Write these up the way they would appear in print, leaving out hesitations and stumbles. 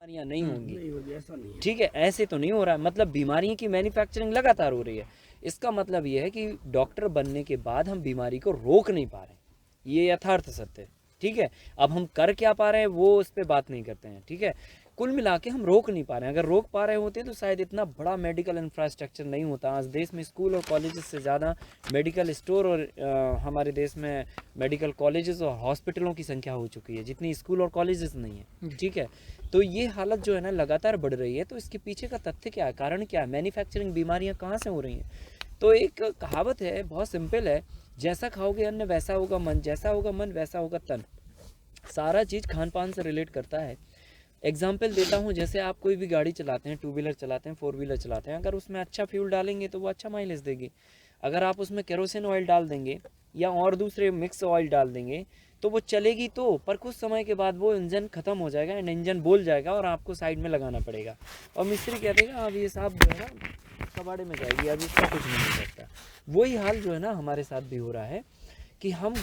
बीमारियां नहीं होंगी। नहीं होगी, ऐसा नहीं है। ठीक है, ऐसे तो नहीं हो रहा है। मतलब बीमारियों की मैन्युफैक्चरिंग लगातार हो रही है। इसका मतलब ये है कि डॉक्टर बनने के बाद हम बीमारी को रोक नहीं पा रहे, ये यथार्थ सत्य है। ठीक है, अब हम कर क्या पा रहे हैं वो उस पर बात नहीं करते हैं। ठीक है, कुल मिला के हम रोक नहीं पा रहे हैं। अगर रोक पा रहे होते तो शायद इतना बड़ा मेडिकल इंफ्रास्ट्रक्चर नहीं होता। आज देश में स्कूल और कॉलेजेस से ज़्यादा मेडिकल स्टोर और हमारे देश में मेडिकल कॉलेजेस और हॉस्पिटलों की संख्या हो चुकी है जितनी स्कूल और कॉलेजेस नहीं है। ठीक है, तो ये हालत जो है ना लगातार बढ़ रही है। तो इसके पीछे का तथ्य क्या है, कारण क्या है, मैन्युफैक्चरिंग बीमारियां कहाँ से हो रही हैं? तो एक कहावत है, बहुत सिंपल है, जैसा खाओगे अन्न वैसा होगा मन, जैसा होगा मन वैसा होगा तन। सारा चीज़ खान पान से रिलेट करता है। एग्जाम्पल देता हूँ, जैसे आप कोई भी गाड़ी चलाते हैं, 2 व्हीलर चलाते हैं, 4 व्हीलर चलाते हैं, अगर उसमें अच्छा फ्यूल डालेंगे तो वो अच्छा माइलेज देगी। अगर आप उसमें केरोसिन ऑयल डाल देंगे या और दूसरे मिक्स ऑयल डाल देंगे तो वो चलेगी तो, पर कुछ समय के बाद वो इंजन ख़त्म हो जाएगा एंड इंजन बोल जाएगा और आपको साइड में लगाना पड़ेगा। और मिस्त्री कह देगा अब ये साहब जो है ना कबाड़े में जाएगी, अब इसका कुछ नहीं हो सकता। वही हाल जो है ना हमारे साथ भी हो रहा है कि हम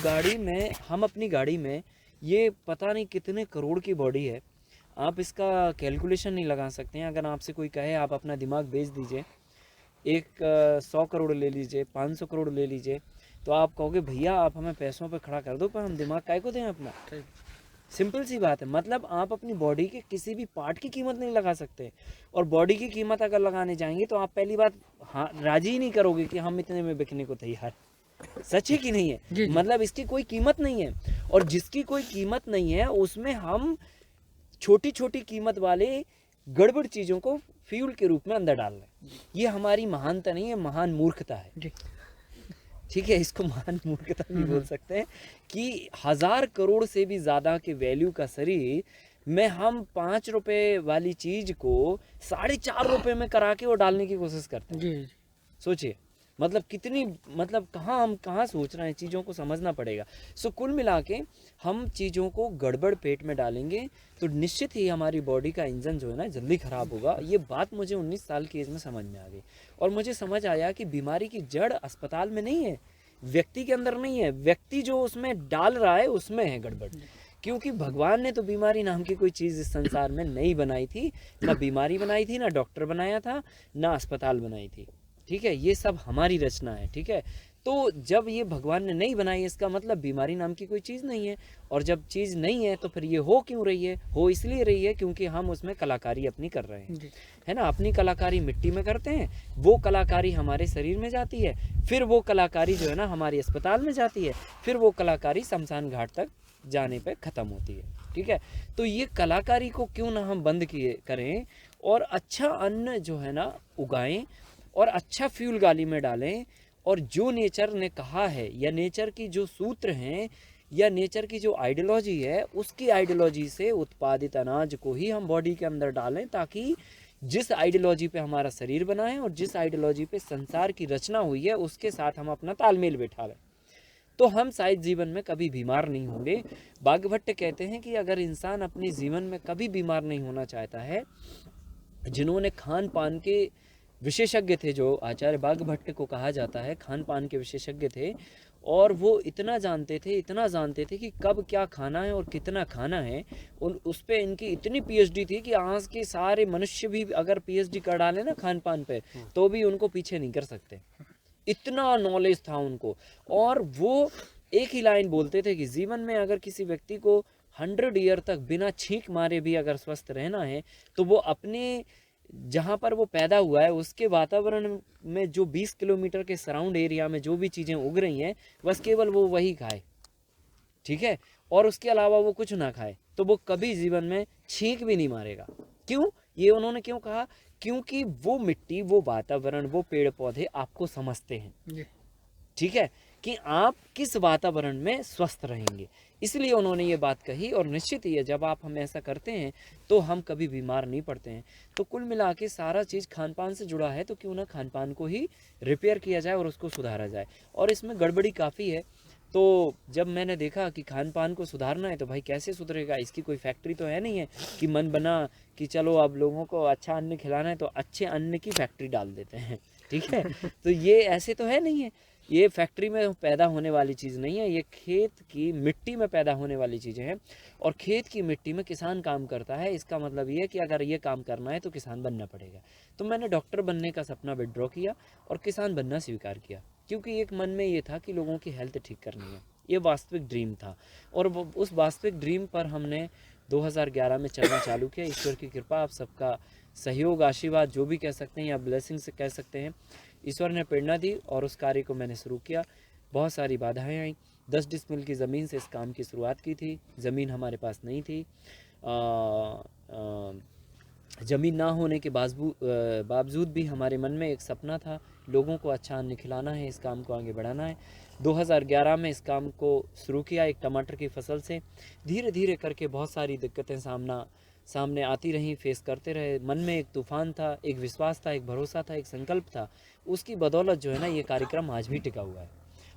अपनी गाड़ी में, ये पता नहीं कितने करोड़ की बॉडी है, आप इसका कैलकुलेशन नहीं लगा सकते हैं। अगर आपसे कोई कहे आप अपना दिमाग बेच दीजिए, 100 करोड़ ले लीजिए, 500 करोड़ ले लीजिए, तो आप कहोगे भैया आप हमें पैसों पे खड़ा कर दो, पर हम दिमाग काहे को दें अपना। सिंपल सी बात है। मतलब आप अपनी बॉडी के किसी भी पार्ट की कीमत नहीं लगा सकते, और बॉडी की कीमत अगर लगाने जाएंगे तो आप पहली बात हाँ राजी ही नहीं करोगे कि हम इतने में बिकने को तैयार। सच है कि नहीं है? जी जी। मतलब इसकी कोई कीमत नहीं है, और जिसकी कोई कीमत नहीं है उसमें हम छोटी छोटी कीमत वाले गड़बड़ चीज़ों को फ्यूल के रूप में अंदर डाल रहे हैं। ये हमारी महानता नहीं है, महान मूर्खता है। जी। ठीक है, इसको महान मूर्खता भी बोल सकते हैं कि 1000 करोड़ से भी ज़्यादा के वैल्यू का शरीर में हम 5 रुपए वाली चीज़ को 4.5 रुपए में करा के वो डालने की कोशिश करते हैं। जी जी। सोचिए, मतलब कितनी, मतलब हम कहाँ सोच रहे हैं, चीज़ों को समझना पड़ेगा। सो कुल मिला के हम चीज़ों को गड़बड़ पेट में डालेंगे तो निश्चित ही हमारी बॉडी का इंजन जो है ना जल्दी ख़राब होगा। ये बात मुझे 19 साल की एज में समझ में आ गई, और मुझे समझ आया कि बीमारी की जड़ अस्पताल में नहीं है, व्यक्ति के अंदर नहीं है, व्यक्ति जो उसमें डाल रहा है उसमें है गड़बड़। क्योंकि भगवान ने तो बीमारी नाम की कोई चीज़ इस संसार में नहीं बनाई थी, ना बीमारी बनाई थी, ना डॉक्टर बनाया था, ना अस्पताल बनाई थी। ठीक है, ये सब हमारी रचना है। ठीक है, तो जब ये भगवान ने नहीं बनाई इसका मतलब बीमारी नाम की कोई चीज़ नहीं है, और जब चीज़ नहीं है तो फिर ये हो क्यों रही है? हो इसलिए रही है क्योंकि हम उसमें कलाकारी अपनी कर रहे हैं, है ना। अपनी कलाकारी मिट्टी में करते हैं, वो कलाकारी हमारे शरीर में जाती है, फिर वो कलाकारी जो है ना हमारी अस्पताल में जाती है, फिर वो कलाकारी शमशान घाट तक जाने पे ख़त्म होती है। ठीक है, तो ये कलाकारी को क्यों ना हम बंद किए करें, और अच्छा अन्न जो है ना उगाएं, और अच्छा फ्यूल गाली में डालें, और जो नेचर ने कहा है, या नेचर की जो सूत्र हैं, या नेचर की जो आइडियोलॉजी है, उसकी आइडियोलॉजी से उत्पादित अनाज को ही हम बॉडी के अंदर डालें, ताकि जिस आइडियोलॉजी पे हमारा शरीर बना है और जिस आइडियोलॉजी पे संसार की रचना हुई है उसके साथ हम अपना तालमेल बैठा लें, तो हम शायद जीवन में कभी बीमार नहीं होंगे। बागभट्ट कहते हैं कि अगर इंसान अपने जीवन में कभी बीमार नहीं होना चाहता है, जिन्होंने खान पान के विशेषज्ञ थे, जो आचार्य बागभट्ट को कहा जाता है खान पान के विशेषज्ञ थे, और वो इतना जानते थे कि कब क्या खाना है और कितना खाना है, उस पे इनकी इतनी पीएचडी थी कि आज के सारे मनुष्य भी अगर पीएचडी कर डाले ना खान पान पे तो भी उनको पीछे नहीं कर सकते, इतना नॉलेज था उनको। और वो एक ही लाइन बोलते थे कि जीवन में अगर किसी व्यक्ति को 100 ईयर तक बिना छींक मारे भी अगर स्वस्थ रहना है तो वो अपने जहाँ पर वो पैदा हुआ है उसके वातावरण में जो 20 किलोमीटर के सराउंड एरिया में जो भी चीज़ें उग रही हैं बस केवल वो वही खाए। ठीक है, और उसके अलावा वो कुछ ना खाए तो वो कभी जीवन में छींक भी नहीं मारेगा। क्यों? ये उन्होंने क्यों कहा? क्योंकि वो मिट्टी, वो वातावरण, वो पेड़ पौधे आपको समझते हैं। ठीक है, कि आप किस वातावरण में स्वस्थ रहेंगे, इसलिए उन्होंने ये बात कही। और निश्चित ही है जब हम ऐसा करते हैं तो हम कभी बीमार नहीं पड़ते हैं। तो कुल मिला के सारा चीज़ खान पान से जुड़ा है, तो क्यों ना खान पान को ही रिपेयर किया जाए और उसको सुधारा जाए। और इसमें गड़बड़ी काफ़ी है। तो जब मैंने देखा कि खान पान को सुधारना है तो भाई कैसे सुधरेगा, इसकी कोई फैक्ट्री तो है नहीं है कि मन बना कि चलो अब लोगों को अच्छा अन्न खिलाना है तो अच्छे अन्न की फैक्ट्री डाल देते हैं। ठीक है, तो ये ऐसे तो है नहीं है। ये फैक्ट्री में पैदा होने वाली चीज़ नहीं है, ये खेत की मिट्टी में पैदा होने वाली चीज़ें हैं। और खेत की मिट्टी में किसान काम करता है, इसका मतलब ये है कि अगर ये काम करना है तो किसान बनना पड़ेगा। तो मैंने डॉक्टर बनने का सपना विड्रॉ किया और किसान बनना स्वीकार किया, क्योंकि एक मन में ये था कि लोगों की हेल्थ ठीक करनी है। ये वास्तविक ड्रीम था और उस वास्तविक ड्रीम पर हमने 2011 में चलना चालू किया। ईश्वर की कृपा, आप सबका सहयोग, आशीर्वाद, जो भी कह सकते हैं या ब्लेसिंग से कह सकते हैं, ईश्वर ने प्रेरणा दी और उस कार्य को मैंने शुरू किया। बहुत सारी बाधाएं आई। 10 डिसमिल की ज़मीन से इस काम की शुरुआत की थी। ज़मीन हमारे पास नहीं थी। ज़मीन ना होने के बावजूद भी हमारे मन में एक सपना था, लोगों को अच्छा अन्न खिलाना है, इस काम को आगे बढ़ाना है। 2011 में इस काम को शुरू किया एक टमाटर की फसल से। धीरे धीरे करके बहुत सारी दिक्कतें सामने आती रहीं, फेस करते रहे। मन में एक तूफान था, एक विश्वास था, एक भरोसा था, एक संकल्प था। उसकी बदौलत जो है ना, ये कार्यक्रम आज भी टिका हुआ है।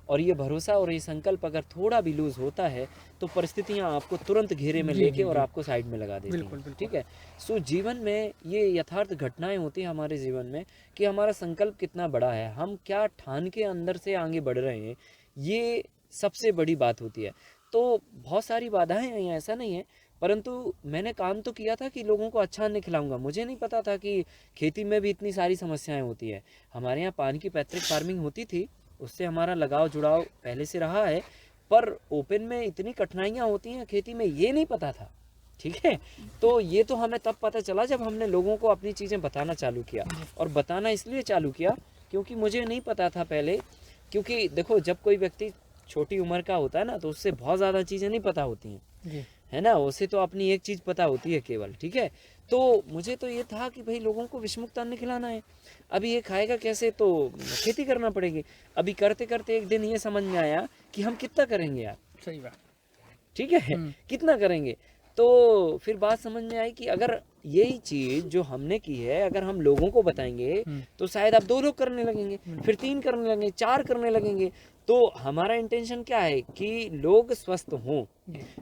और ये भरोसा और ये संकल्प अगर थोड़ा भी लूज होता है तो परिस्थितियां आपको तुरंत घेरे में लेके और आपको साइड में लगा देती हैं। ठीक है। सो जीवन में ये यथार्थ घटनाएं होती हैं हमारे जीवन में कि हमारा संकल्प कितना बड़ा है, हम क्या ठान के अंदर से आगे बढ़ रहे हैं, ये सबसे बड़ी बात होती है। तो बहुत सारी बाधाएं आई, ऐसा नहीं है, परंतु मैंने काम तो किया था कि लोगों को अच्छा अन्न खिलाऊंगा। मुझे नहीं पता था कि खेती में भी इतनी सारी समस्याएं होती है। हमारे यहाँ पान की पैतृक फार्मिंग होती थी, उससे हमारा लगाव जुड़ाव पहले से रहा है, पर ओपन में इतनी कठिनाइयाँ होती हैं खेती में, ये नहीं पता था। ठीक है। तो ये तो हमें तब पता चला जब हमने लोगों को अपनी चीज़ें बताना चालू किया। और बताना इसलिए चालू किया क्योंकि मुझे नहीं पता था पहले, क्योंकि देखो जब कोई व्यक्ति छोटी उम्र का होता है ना, तो उससे बहुत ज़्यादा चीज़ें नहीं पता होती हैं, है ना। उसे तो अपनी एक चीज़ पता होती है केवल। ठीक है। तो मुझे तो ये था कि भाई लोगों को विषमुक्त अन्न खिलाना है। अभी ये खाएगा कैसे, तो खेती करना पड़ेगी। अभी करते करते एक दिन ये समझ में आया कि हम कितना करेंगे यार। सही बात। ठीक है। कितना करेंगे। तो फिर बात समझ में आई कि अगर यही चीज़ जो हमने की है अगर हम लोगों को बताएंगे तो शायद अब 2 लोग करने लगेंगे, फिर 3 करने लगेंगे, 4 करने लगेंगे। तो हमारा इंटेंशन क्या है कि लोग स्वस्थ हों।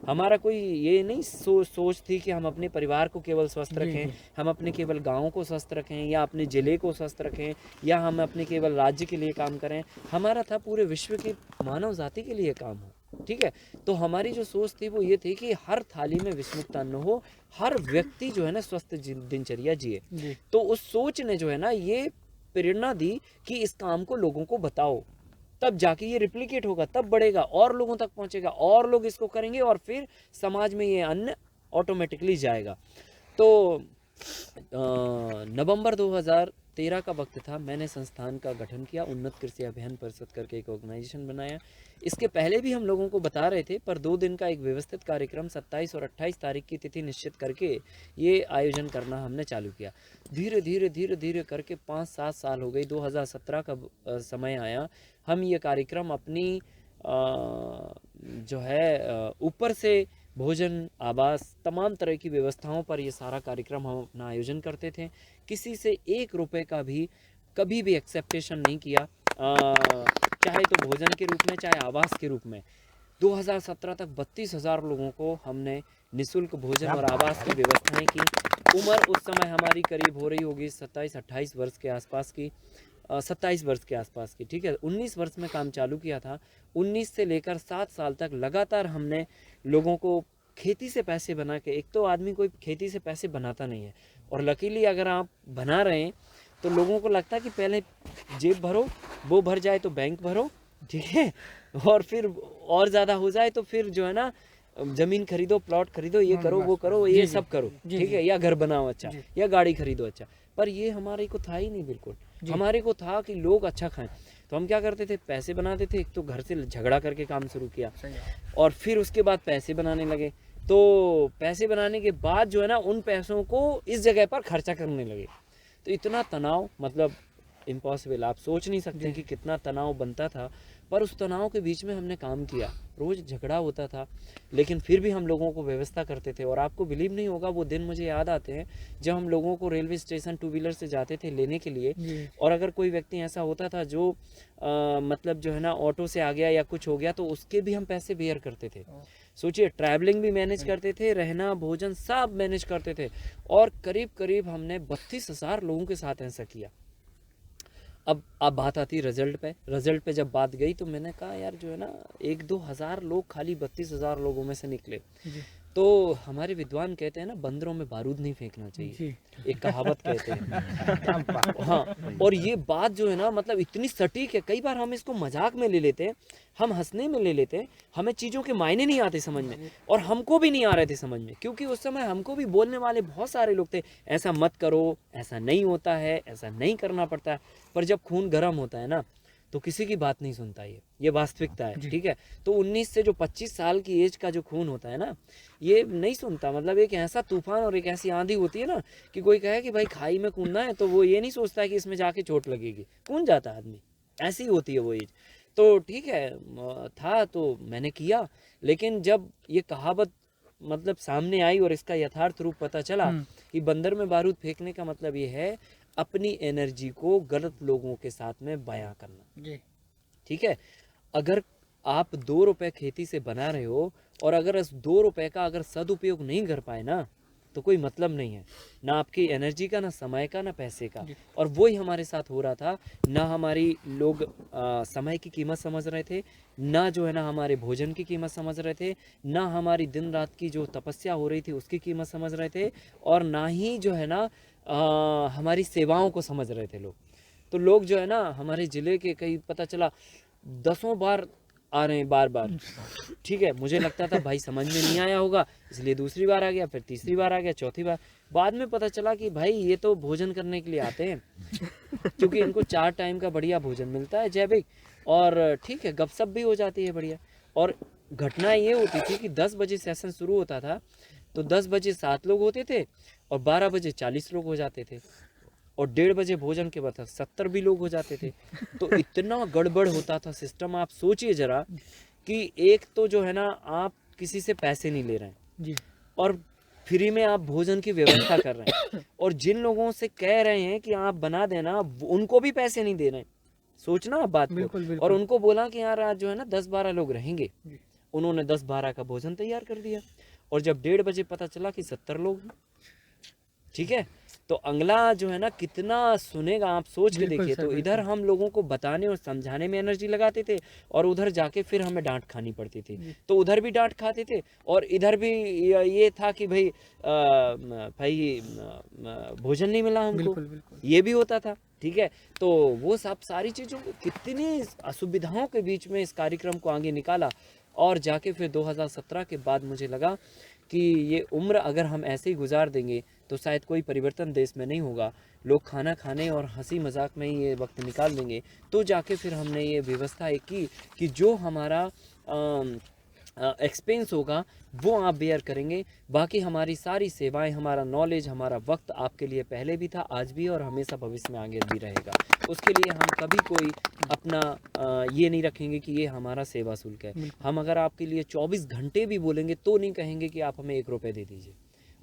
हमारा कोई ये नहीं सोच थी कि हम अपने परिवार को केवल स्वस्थ रखें, हम अपने केवल गाँव को स्वस्थ रखें या अपने ज़िले को स्वस्थ रखें या हम अपने केवल राज्य के लिए काम करें। हमारा था पूरे विश्व की मानव जाति के लिए काम हो। ठीक है। तो हमारी जो सोच थी वो ये थी कि हर थाली में विषमुक्त अन्न हो, हर व्यक्ति जो है ना स्वस्थ दिनचर्या जिए। तो उस सोच ने जो है ना ये प्रेरणा दी कि इस काम को लोगों को बताओ, तब जाके ये रिप्लिकेट होगा, तब बढ़ेगा और लोगों तक पहुंचेगा और लोग इसको करेंगे और फिर समाज में ये अन्न ऑटोमेटिकली जाएगा। तो नवंबर 2013 का वक्त था, मैंने संस्थान का गठन किया, उन्नत कृषि अभियान परिषद करके एक ऑर्गेनाइजेशन बनाया। इसके पहले भी हम लोगों को बता रहे थे, पर 2 दिन का एक व्यवस्थित कार्यक्रम 27 और 28 तारीख की तिथि निश्चित करके ये आयोजन करना हमने चालू किया। धीरे धीरे धीरे धीरे करके 5-7 साल हो गई। 2017 का समय आया, हम ये कार्यक्रम अपनी जो है ऊपर से भोजन, आवास, तमाम तरह की व्यवस्थाओं पर ये सारा कार्यक्रम हम अपना आयोजन करते थे। किसी से 1 रुपये का भी कभी भी एक्सेप्टेशन नहीं किया, चाहे तो भोजन के रूप में चाहे आवास के रूप में। 2017 तक 32,000 लोगों को हमने निःशुल्क भोजन और आवास की व्यवस्थाएं की। उम्र उस समय हमारी करीब हो रही होगी 27-28 वर्ष के आसपास की, 27 वर्ष के आसपास की। ठीक है। 19 वर्ष में काम चालू किया था। 19 से लेकर 7 साल तक लगातार हमने लोगों को खेती से पैसे बना के, एक तो आदमी कोई खेती से पैसे बनाता नहीं है, और लकीली अगर आप बना रहे हैं तो लोगों को लगता है कि पहले जेब भरो, वो भर जाए तो बैंक भरो। ठीक है। और फिर और ज़्यादा हो जाए तो फिर जो है ना ज़मीन खरीदो, प्लॉट खरीदो, ये करो, वो करो, ये सब करो। ठीक है। या घर बनाओ अच्छा, या गाड़ी खरीदो अच्छा। पर ये हमारे को था ही नहीं बिल्कुल। हमारे को था कि लोग अच्छा खाएं। तो हम क्या करते थे, पैसे बनाते थे। एक तो घर से झगड़ा करके काम शुरू किया और फिर उसके बाद पैसे बनाने लगे। तो पैसे बनाने के बाद जो है ना उन पैसों को इस जगह पर खर्चा करने लगे। तो इतना तनाव, मतलब इम्पॉसिबल, आप सोच नहीं सकते कि कितना तनाव बनता था। पर उस तनाव के बीच में हमने काम किया, रोज़ झगड़ा होता था, लेकिन फिर भी हम लोगों को व्यवस्था करते थे। और आपको बिलीव नहीं होगा, वो दिन मुझे याद आते हैं जब हम लोगों को रेलवे स्टेशन 2 व्हीलर से जाते थे लेने के लिए, और अगर कोई व्यक्ति ऐसा होता था जो मतलब जो है ना ऑटो से आ गया या कुछ हो गया, तो उसके भी हम पैसे बेयर करते थे। सोचिए, ट्रैवलिंग भी मैनेज करते थे, रहना, भोजन सब मैनेज करते थे। और करीब करीब हमने 32,000 लोगों के साथ ऐसा किया। अब बात आती है रिजल्ट पे। रिजल्ट पे जब बात गई तो मैंने कहा यार जो है ना 1-2 हज़ार लोग खाली 32,000 लोगों में से निकले। तो हमारे विद्वान कहते हैं ना, बंदरों में बारूद नहीं फेंकना चाहिए, एक कहावत कहते हैं। हाँ, और ये बात जो है ना मतलब इतनी सटीक है। कई बार हम इसको मजाक में ले लेते हैं, हम हंसने में ले लेते हैं, हमें चीज़ों के मायने नहीं आते समझ में, और हमको भी नहीं आ रहे थे समझ में, क्योंकि उस समय हमको भी बोलने वाले बहुत सारे लोग थे, ऐसा मत करो, ऐसा नहीं होता है, ऐसा नहीं करना पड़ता है। पर जब खून गर्म होता है ना तो किसी की बात नहीं सुनता, ये वास्तविकता है। ठीक है, तो 19 से जो 25 साल की एज का जो खून होता है ना, ये नहीं सुनता। मतलब एक ऐसा तूफान और एक ऐसी आंधी होती है ना कि कोई कहे कि भाई खाई में कूदना है, तो वो ये नहीं सोचता है कि इसमें जाके चोट लगेगी, कूद जाता है आदमी। ऐसी होती है वो एज। तो ठीक है, था तो मैंने किया, लेकिन जब ये कहावत मतलब सामने आई और इसका यथार्थ रूप पता चला कि बंदर में बारूद फेंकने का मतलब ये है अपनी एनर्जी को गलत लोगों के साथ में बयां करना। ठीक है, अगर आप 2 रुपए खेती से बना रहे हो और अगर इस 2 रुपए का अगर सदुपयोग नहीं कर पाए ना तो कोई मतलब नहीं है, ना आपकी एनर्जी का, ना समय का, ना पैसे का। और वही हमारे साथ हो रहा था। ना हमारी लोग समय की कीमत समझ रहे थे, ना जो है ना हमारे भोजन की कीमत समझ रहे थे, ना हमारी दिन रात की जो तपस्या हो रही थी उसकी कीमत समझ रहे थे, और ना ही जो है ना हमारी सेवाओं को समझ रहे थे लोग। तो लोग जो है ना हमारे ज़िले के कई पता चला 10 बार आ रहे हैं बार बार। ठीक है, मुझे लगता था भाई समझ में नहीं आया होगा, इसलिए दूसरी बार आ गया, फिर तीसरी बार आ गया, चौथी बार। बाद में पता चला कि भाई ये तो भोजन करने के लिए आते हैं, क्योंकि इनको 4 टाइम का बढ़िया भोजन मिलता है जैविक, और ठीक है गपशप भी हो जाती है बढ़िया। और घटना ये होती थी कि 10 बजे सेशन शुरू होता था, तो 10 बजे 7 लोग होते थे और 12 बजे 40 लोग हो जाते थे, और 1:30 बजे भोजन के बाद 70 भी लोग हो जाते थे। तो इतना गड़बड़ होता था सिस्टम, आप सोचिए जरा कि एक तो जो है ना आप किसी से पैसे नहीं ले रहे हैं जी, और फ्री में आप भोजन की व्यवस्था कर रहे हैं, और जिन लोगों से कह रहे हैं कि आप बना देना उनको भी पैसे नहीं दे रहे हैं। सोचना आप बात को। और उनको बोला कि यार आज जो है ना 10-12 लोग रहेंगे, उन्होंने 10-12 का भोजन तैयार कर दिया, और जब 1:30 बजे पता चला कि 70 लोग हैं। ठीक है, तो अगला जो है ना कितना सुनेगा, आप सोच के देखिए। तो इधर हम लोगों को बताने और समझाने में एनर्जी लगाते थे, और उधर जाके फिर हमें डांट खानी पड़ती थी। तो उधर भी डांट खाते थे, और इधर भी ये था कि भाई भोजन नहीं मिला हमको, ये भी होता था। ठीक है, तो वो सब सारी चीज़ों को, कितनी असुविधाओं के बीच में इस कार्यक्रम को आगे निकाला, और जाके फिर 2017 के बाद मुझे लगा कि ये उम्र अगर हम ऐसे ही गुजार देंगे तो शायद कोई परिवर्तन देश में नहीं होगा। लोग खाना खाने और हंसी मजाक में ही ये वक्त निकाल देंगे। तो जाके फिर हमने ये व्यवस्था एक की कि जो हमारा एक्सपेंस होगा वो आप बेयर करेंगे, बाकी हमारी सारी सेवाएं, हमारा नॉलेज, हमारा वक्त आपके लिए पहले भी था, आज भी, और हमेशा भविष्य में आगे भी रहेगा। उसके लिए हम कभी कोई अपना ये नहीं रखेंगे कि ये हमारा सेवा शुल्क है। हम अगर आपके लिए 24 घंटे भी बोलेंगे तो नहीं कहेंगे कि आप हमें 1 रुपये दे दीजिए,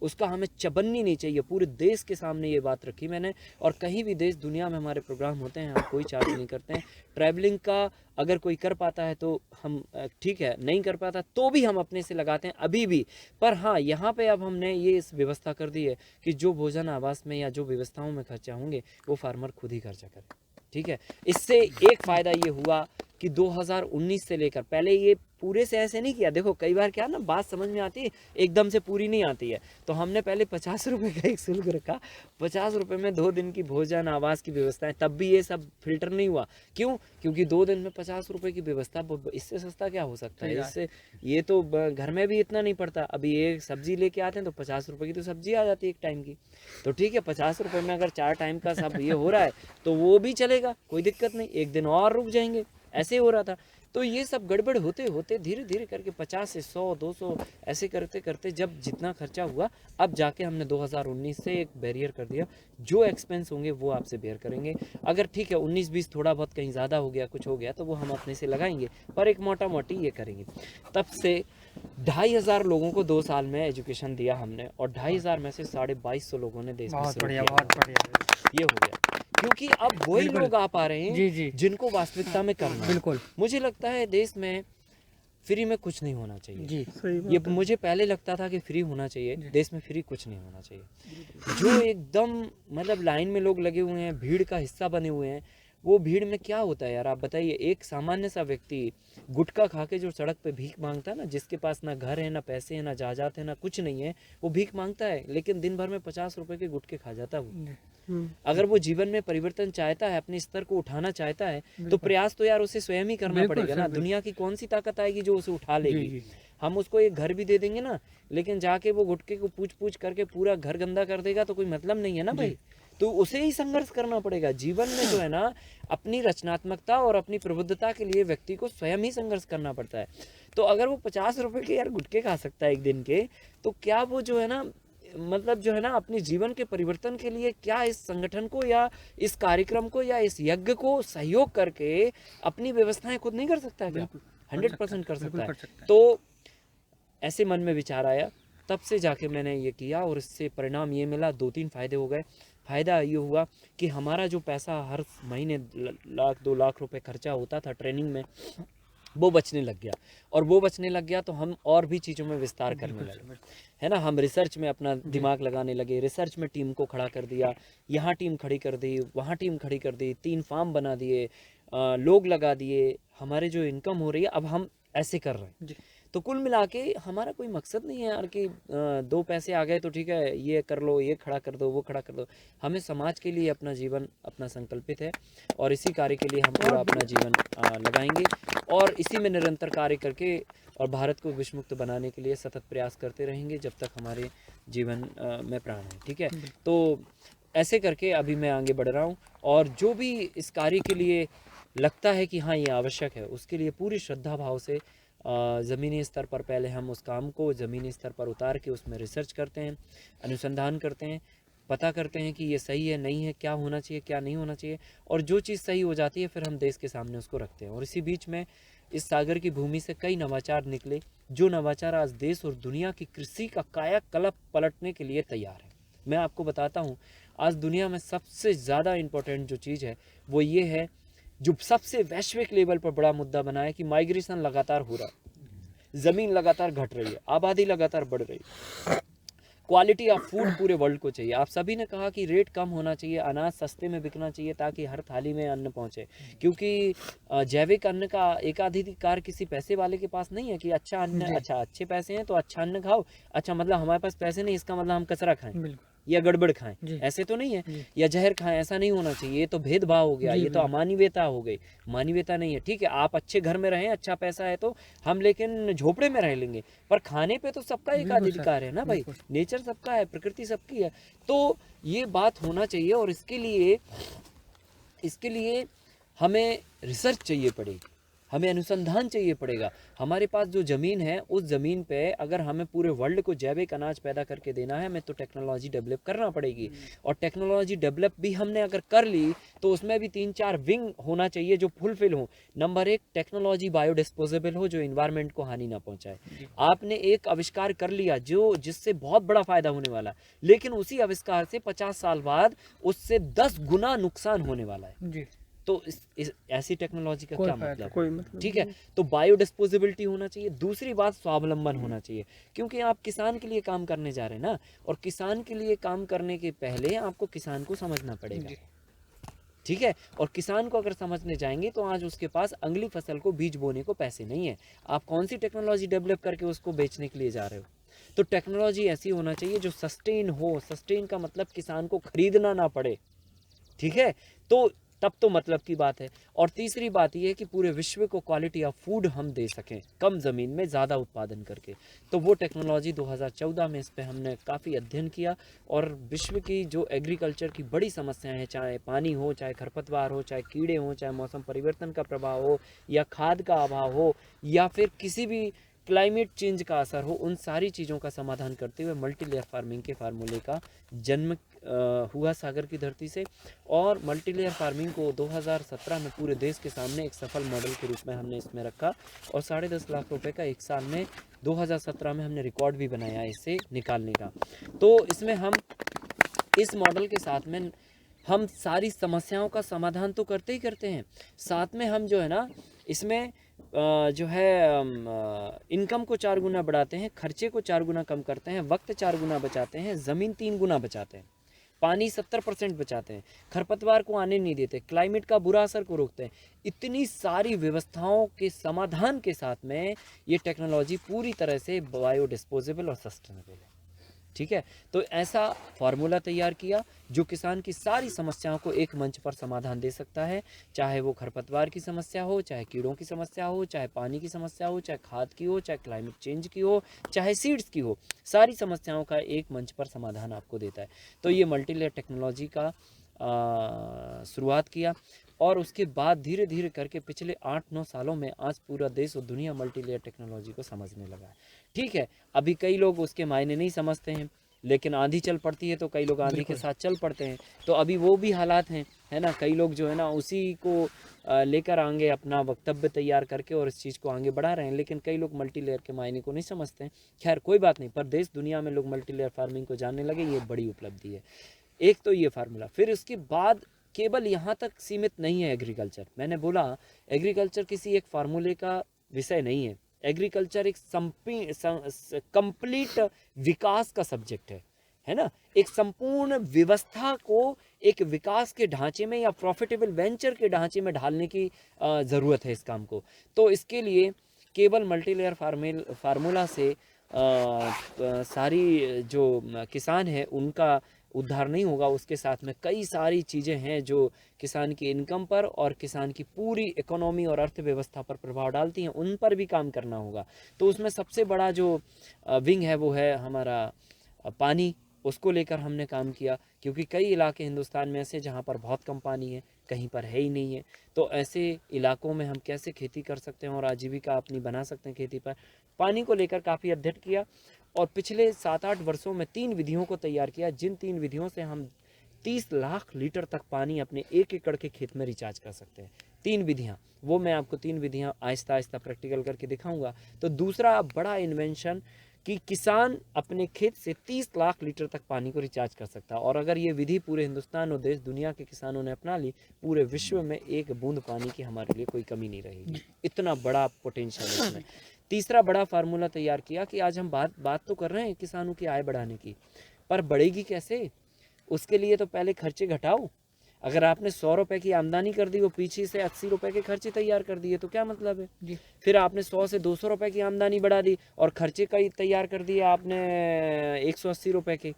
उसका हमें चबन्नी नहीं चाहिए। पूरे देश के सामने ये बात रखी मैंने, और कहीं भी देश दुनिया में हमारे प्रोग्राम होते हैं हम कोई चार्ज नहीं करते हैं। ट्रैवलिंग का अगर कोई कर पाता है तो हम ठीक है, नहीं कर पाता तो भी हम अपने से लगाते हैं अभी भी। पर हाँ, यहाँ पे अब हमने ये इस व्यवस्था कर दी है कि जो भोजन आवास में या जो व्यवस्थाओं में खर्चा होंगे वो फार्मर खुद ही खर्चा करे। ठीक है, इससे एक फ़ायदा ये हुआ कि 2019 से लेकर, पहले ये पूरे से ऐसे नहीं किया। देखो कई बार क्या ना बात समझ में आती है, एकदम से पूरी नहीं आती है। तो हमने पहले 50 रुपये का एक शुल्क रखा, 50 रुपये में 2 दिन की भोजन आवास की व्यवस्थाएं, तब भी ये सब फिल्टर नहीं हुआ। क्यों? क्योंकि 2 दिन में 50 रुपये की व्यवस्था, इससे सस्ता क्या हो सकता है? इससे ये तो घर में भी इतना नहीं पड़ता। अभी एक सब्जी लेके आते हैं तो 50 रुपये की तो सब्जी आ जाती है एक टाइम की। तो ठीक है, 50 रुपये में अगर 4 टाइम का सब ये हो रहा है तो वो भी चलेगा, कोई दिक्कत नहीं, एक दिन और रुक जाएंगे, ऐसे हो रहा था। तो ये सब गड़बड़ होते होते धीरे धीरे करके 50 से 100, 200 ऐसे करते करते जब जितना खर्चा हुआ, अब जाके हमने 2019 से एक बैरियर कर दिया, जो एक्सपेंस होंगे वो आपसे बेयर करेंगे। अगर ठीक है 19-20 थोड़ा बहुत कहीं ज़्यादा हो गया, कुछ हो गया, तो वो हम अपने से लगाएंगे, पर एक मोटा मोटी ये करेंगे। तब से 2,500 लोगों को 2 साल में एजुकेशन दिया हमने, और 2,500 में से 2,250 लोगों ने देश में बहुत बढ़िया ये हो गया, क्योंकि अब वही लोग आ पा रहे हैं जिनको वास्तविकता में करना है। बिल्कुल, मुझे लगता है देश में फ्री में कुछ नहीं होना चाहिए जी, ये मुझे पहले लगता था कि फ्री होना चाहिए, देश में फ्री कुछ नहीं होना चाहिए। जो एकदम मतलब लाइन में लोग लगे हुए हैं, भीड़ का हिस्सा बने हुए हैं, वो भीड़ में क्या होता है यार, आप बताइए। एक सामान्य सा व्यक्ति गुटखा खा के जो सड़क पे भीख मांगता है ना, जिसके पास ना घर है, ना पैसे हैं, ना जायदाद है, ना कुछ नहीं है, वो भीख मांगता है, लेकिन दिन भर में 50 रुपए के गुटखे खा जाता है वो। अगर वो जीवन में परिवर्तन चाहता है, अपने स्तर को उठाना चाहता है, तो प्रयास तो यार उसे स्वयं ही करना पड़ेगा ना। दुनिया की कौन सी ताकत आएगी जो उसे उठा लेगी। हम उसको एक घर भी दे देंगे ना, लेकिन जाके वो गुटखे को पूछ पूछ करके पूरा घर गंदा कर देगा तो कोई मतलब नहीं है ना भाई। तो उसे ही संघर्ष करना पड़ेगा जीवन में, जो है ना, अपनी रचनात्मकता और अपनी प्रबुद्धता के लिए व्यक्ति को स्वयं ही संघर्ष करना पड़ता है। तो अगर वो 50 रुपए के यार गुटखे खा सकता है एक दिन के, तो क्या वो जो है ना, मतलब जो है ना, अपने जीवन के परिवर्तन के लिए क्या इस संगठन को या इस कार्यक्रम को या इस यज्ञ को सहयोग करके अपनी व्यवस्थाएं खुद नहीं कर सकता है क्या? 100% कर सकता है। तो ऐसे मन में विचार आया, तब से जाके मैंने ये किया और इससे परिणाम ये मिला, 2-3 फायदे हो गए। फ़ायदा ये हुआ कि हमारा जो पैसा हर महीने 1-2 लाख रुपए खर्चा होता था ट्रेनिंग में, वो बचने लग गया। और वो बचने लग गया तो हम और भी चीज़ों में विस्तार करने लगे, है ना। हम रिसर्च में अपना दिमाग लगाने लगे, रिसर्च में टीम को खड़ा कर दिया, यहाँ टीम खड़ी कर दी, वहाँ टीम खड़ी कर दी, 3 फार्म बना दिए, लोग लगा दिए, हमारे जो इनकम हो रही है अब हम ऐसे कर रहे हैं। तो कुल मिला के हमारा कोई मकसद नहीं है यार कि 2 पैसे आ गए तो ठीक है, ये कर लो, ये खड़ा कर दो, वो खड़ा कर दो। हमें समाज के लिए अपना जीवन अपना संकल्पित है और इसी कार्य के लिए हम पूरा अपना जीवन लगाएंगे और इसी में निरंतर कार्य करके और भारत को विषमुक्त मुक्त बनाने के लिए सतत प्रयास करते रहेंगे जब तक हमारे जीवन में प्राण है। ठीक है, तो ऐसे करके अभी मैं आगे बढ़ रहा हूँ और जो भी इस कार्य के लिए लगता है कि हाँ ये आवश्यक है, उसके लिए पूरी श्रद्धा भाव से ज़मीनी स्तर पर पहले हम उस काम को ज़मीनी स्तर पर उतार के उसमें रिसर्च करते हैं, अनुसंधान करते हैं, पता करते हैं कि ये सही है नहीं है, क्या होना चाहिए क्या नहीं होना चाहिए, और जो चीज़ सही हो जाती है फिर हम देश के सामने उसको रखते हैं। और इसी बीच में इस सागर की भूमि से कई नवाचार निकले, जो नवाचार आज देश और दुनिया की कृषि का कायाकल्प पलटने के लिए तैयार है। मैं आपको बताता हूँ, आज दुनिया में सबसे ज़्यादा इम्पोर्टेंट जो चीज़ है वो ये है, जो सबसे वैश्विक लेवल पर बड़ा मुद्दा बना है कि माइग्रेशन लगातार हो रहा है, ज़मीन लगातार घट रही है, आबादी लगातार बढ़ रही है, क्वालिटी ऑफ फूड पूरे वर्ल्ड को चाहिए। आप सभी ने कहा कि रेट कम होना चाहिए, अनाज सस्ते में बिकना चाहिए ताकि हर थाली में अन्न पहुंचे, क्योंकि जैविक अन्न का एकाधिकार किसी पैसे वाले के पास नहीं है कि अच्छा अन्न, अच्छा अच्छे पैसे हैं तो अच्छा अन्न खाओ, अच्छा मतलब हमारे पास पैसे नहीं इसका मतलब हम कचरा खाएं या गड़बड़ खाएं, ऐसे तो नहीं है, या जहर खाएं, ऐसा नहीं होना चाहिए। ये तो भेदभाव हो गया, ये तो अमानवीयता हो गई, मानवीयता नहीं है। ठीक है, आप अच्छे घर में रहें, अच्छा पैसा है तो हम लेकिन झोपड़े में रह लेंगे, पर खाने पे तो सबका एक अधिकार है ना भाई, नेचर सबका है, प्रकृति सबकी है। तो ये बात होना चाहिए और इसके लिए हमें रिसर्च चाहिए पड़ेगी, हमें अनुसंधान चाहिए पड़ेगा। हमारे पास जो ज़मीन है उस ज़मीन पे अगर हमें पूरे वर्ल्ड को जैविक अनाज पैदा करके देना है, हमें तो टेक्नोलॉजी डेवलप करना पड़ेगी। और टेक्नोलॉजी डेवलप भी हमने अगर कर ली तो उसमें भी 3-4 विंग होना चाहिए जो फुलफिल हो। नंबर 1, टेक्नोलॉजी बायोडिस्पोजेबल हो, जो इन्वायरमेंट को हानि ना पहुँचाए। आपने एक आविष्कार कर लिया जिससे बहुत बड़ा फ़ायदा होने वाला है, लेकिन उसी आविष्कार से 50 साल बाद उससे 10 गुना नुकसान होने वाला है। तो ऐसी टेक्नोलॉजी का क्या मतलब? ठीक है, तो बायोडिस्पोजेबिलिटी होना चाहिए। दूसरी बात, स्वावलंबन होना चाहिए, क्योंकि आप किसान के लिए काम करने जा रहे हैं ना, और किसान के लिए काम करने के पहले आपको किसान को समझना पड़ेगा। ठीक है, और किसान को अगर समझने जाएंगे तो आज उसके पास अगली फसल को बीज बोने को पैसे नहीं है। आप कौन सी टेक्नोलॉजी डेवलप करके उसको बेचने के लिए जा रहे हो? तो टेक्नोलॉजी ऐसी होना चाहिए जो सस्टेन हो। सस्टेन का मतलब किसान को खरीदना ना पड़े। ठीक है, तो तब तो मतलब की बात है। और तीसरी बात यह है कि पूरे विश्व को क्वालिटी ऑफ फूड हम दे सकें, कम ज़मीन में ज़्यादा उत्पादन करके। तो वो टेक्नोलॉजी 2014 में इस पर हमने काफ़ी अध्ययन किया और विश्व की जो एग्रीकल्चर की बड़ी समस्याएं हैं, चाहे पानी हो, चाहे खरपतवार हो, चाहे कीड़े हो, चाहे मौसम परिवर्तन का प्रभाव हो, या खाद का अभाव हो, या फिर किसी भी क्लाइमेट चेंज का असर हो, उन सारी चीज़ों का समाधान करते हुए मल्टी लेयर फार्मिंग के फार्मूले का जन्म हुआ सागर की धरती से। और मल्टी लेयर फार्मिंग को 2017 में पूरे देश के सामने एक सफल मॉडल के रूप में हमने इसमें रखा और 10.5 लाख रुपए का एक साल में 2017 में हमने रिकॉर्ड भी बनाया इससे निकालने का। तो इसमें हम इस मॉडल के साथ में हम सारी समस्याओं का समाधान तो करते ही करते हैं, साथ में हम जो है ना इसमें जो है इनकम को 4 गुना बढ़ाते हैं, खर्चे को 4 गुना कम करते हैं, वक्त 4 गुना बचाते हैं, ज़मीन 3 गुना बचाते हैं। पानी 70% बचाते हैं, खरपतवार को आने नहीं देते, क्लाइमेट का बुरा असर को रोकते हैं। इतनी सारी व्यवस्थाओं के समाधान के साथ में ये टेक्नोलॉजी पूरी तरह से बायोडिस्पोजेबल और सस्टेनेबल है। ठीक है, तो ऐसा फार्मूला तैयार किया जो किसान की सारी समस्याओं को एक मंच पर समाधान दे सकता है, चाहे वो खरपतवार की समस्या हो, चाहे कीड़ों की समस्या हो, चाहे पानी की समस्या हो, चाहे खाद की हो, चाहे क्लाइमेट चेंज की हो, चाहे सीड्स की हो, सारी समस्याओं का एक मंच पर समाधान आपको देता है। तो ये मल्टीलेयर टेक्नोलॉजी का शुरुआत किया और उसके बाद धीरे धीरे करके पिछले 8-9 सालों में आज पूरा देश और दुनिया मल्टीलेयर टेक्नोलॉजी को समझने लगा है। ठीक है, अभी कई लोग उसके मायने नहीं समझते हैं, लेकिन आंधी चल पड़ती है तो कई लोग आंधी के साथ चल पड़ते हैं, तो अभी वो भी हालात हैं, है ना। कई लोग जो है ना उसी को लेकर आगे अपना वक्तव्य तैयार करके और इस चीज़ को आगे बढ़ा रहे हैं, लेकिन कई लोग मल्टीलेयर के मायने को नहीं समझते हैं। खैर कोई बात नहीं, पर देश दुनिया में लोग मल्टीलेयर फार्मिंग को जानने लगे, ये बड़ी उपलब्धि है। एक तो ये फार्मूला, फिर उसके बाद केवल यहाँ तक सीमित नहीं है एग्रीकल्चर। मैंने बोला एग्रीकल्चर किसी एक फार्मूले का विषय नहीं है, एग्रीकल्चर एक कंप्लीट विकास का सब्जेक्ट है ना। एक संपूर्ण व्यवस्था को एक विकास के ढांचे में या प्रॉफिटेबल वेंचर के ढांचे में ढालने की ज़रूरत है इस काम को। तो इसके लिए केवल मल्टीलेयर फार्मूला से सारी जो किसान है उनका उद्धार नहीं होगा, उसके साथ में कई सारी चीज़ें हैं जो किसान की इनकम पर और किसान की पूरी इकोनॉमी और अर्थव्यवस्था पर प्रभाव डालती हैं, उन पर भी काम करना होगा। तो उसमें सबसे बड़ा जो विंग है वो है हमारा पानी, उसको लेकर हमने काम किया, क्योंकि कई इलाके हिंदुस्तान में ऐसे जहाँ पर बहुत कम पानी है, कहीं पर है ही नहीं है। तो ऐसे इलाकों में हम कैसे खेती कर सकते हैं और आजीविका अपनी बना सकते हैं खेती पर, पानी को लेकर काफ़ी अध्ययन किया और पिछले 7-8 वर्षों में 3 विधियों को तैयार किया, जिन 3 विधियों से हम 30 लाख लीटर तक पानी अपने 1 एकड़ के खेत में रिचार्ज कर सकते हैं। 3 विधियाँ, वो मैं आपको 3 विधियाँ आहिस्ता आहिस्ता प्रैक्टिकल करके दिखाऊंगा। तो दूसरा बड़ा इन्वेंशन कि किसान अपने खेत से 30 लाख लीटर तक पानी को रिचार्ज कर सकता है, और अगर ये विधि पूरे हिंदुस्तान और देश दुनिया के किसानों ने अपना ली, पूरे विश्व में एक बूंद पानी की हमारे लिए कोई कमी नहीं रहेगी। इतना बड़ा पोटेंशियल है इसमें। तीसरा बड़ा फार्मूला तैयार किया कि आज हम बात तो कर रहे हैं किसानों की आय बढ़ाने की, पर बढ़ेगी कैसे? उसके लिए तो पहले खर्चे घटाओ। अगर आपने 100 रुपए की आमदनी कर दी, वो पीछे से 80 रुपए के खर्चे तैयार कर दिए, तो क्या मतलब है जी। फिर आपने 100 से 200 रुपए की आमदनी बढ़ा दी और खर्चे कई तैयार कर दिए आपने 180 रुपए के,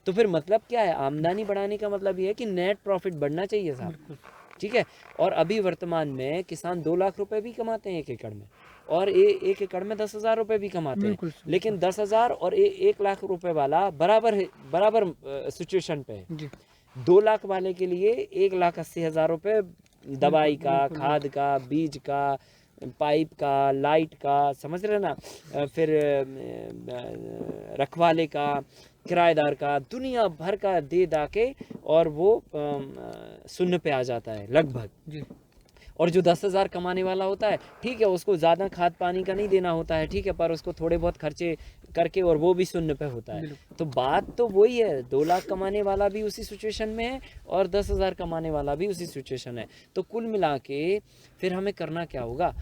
तो फिर मतलब क्या है? आमदनी बढ़ाने का मतलब ये है कि नेट प्रॉफिट बढ़ना चाहिए साहब। ठीक है, और अभी वर्तमान में किसान 2 लाख रुपए भी कमाते हैं 1 एकड़ में, और 1 एकड़ में 10,000 रुपए भी कमाते हैं, लेकिन 10,000 और 1 लाख रुपए वाला बराबर सिचुएशन पे है। 2 लाख वाले के लिए 1,80,000 रुपये दवाई का, खाद का, बीज का, पाइप का, लाइट का, समझ रहे ना, फिर रखवाले का, किराएदार का, दुनिया भर का दे दा के, और वो शून्य पे आ जाता है लगभग जी। और जो 10,000 कमाने वाला होता है, ठीक है, उसको ज़्यादा खाद पानी का नहीं देना होता है, ठीक है, पर उसको थोड़े बहुत खर्चे करके और वो भी शून्य पे होता है। तो बात तो वही है, 2 लाख कमाने वाला भी उसी सिचुएशन में है और 10,000 कमाने वाला भी उसी सिचुएशन है। तो कुल मिला के फिर हमें करना क्या होगा?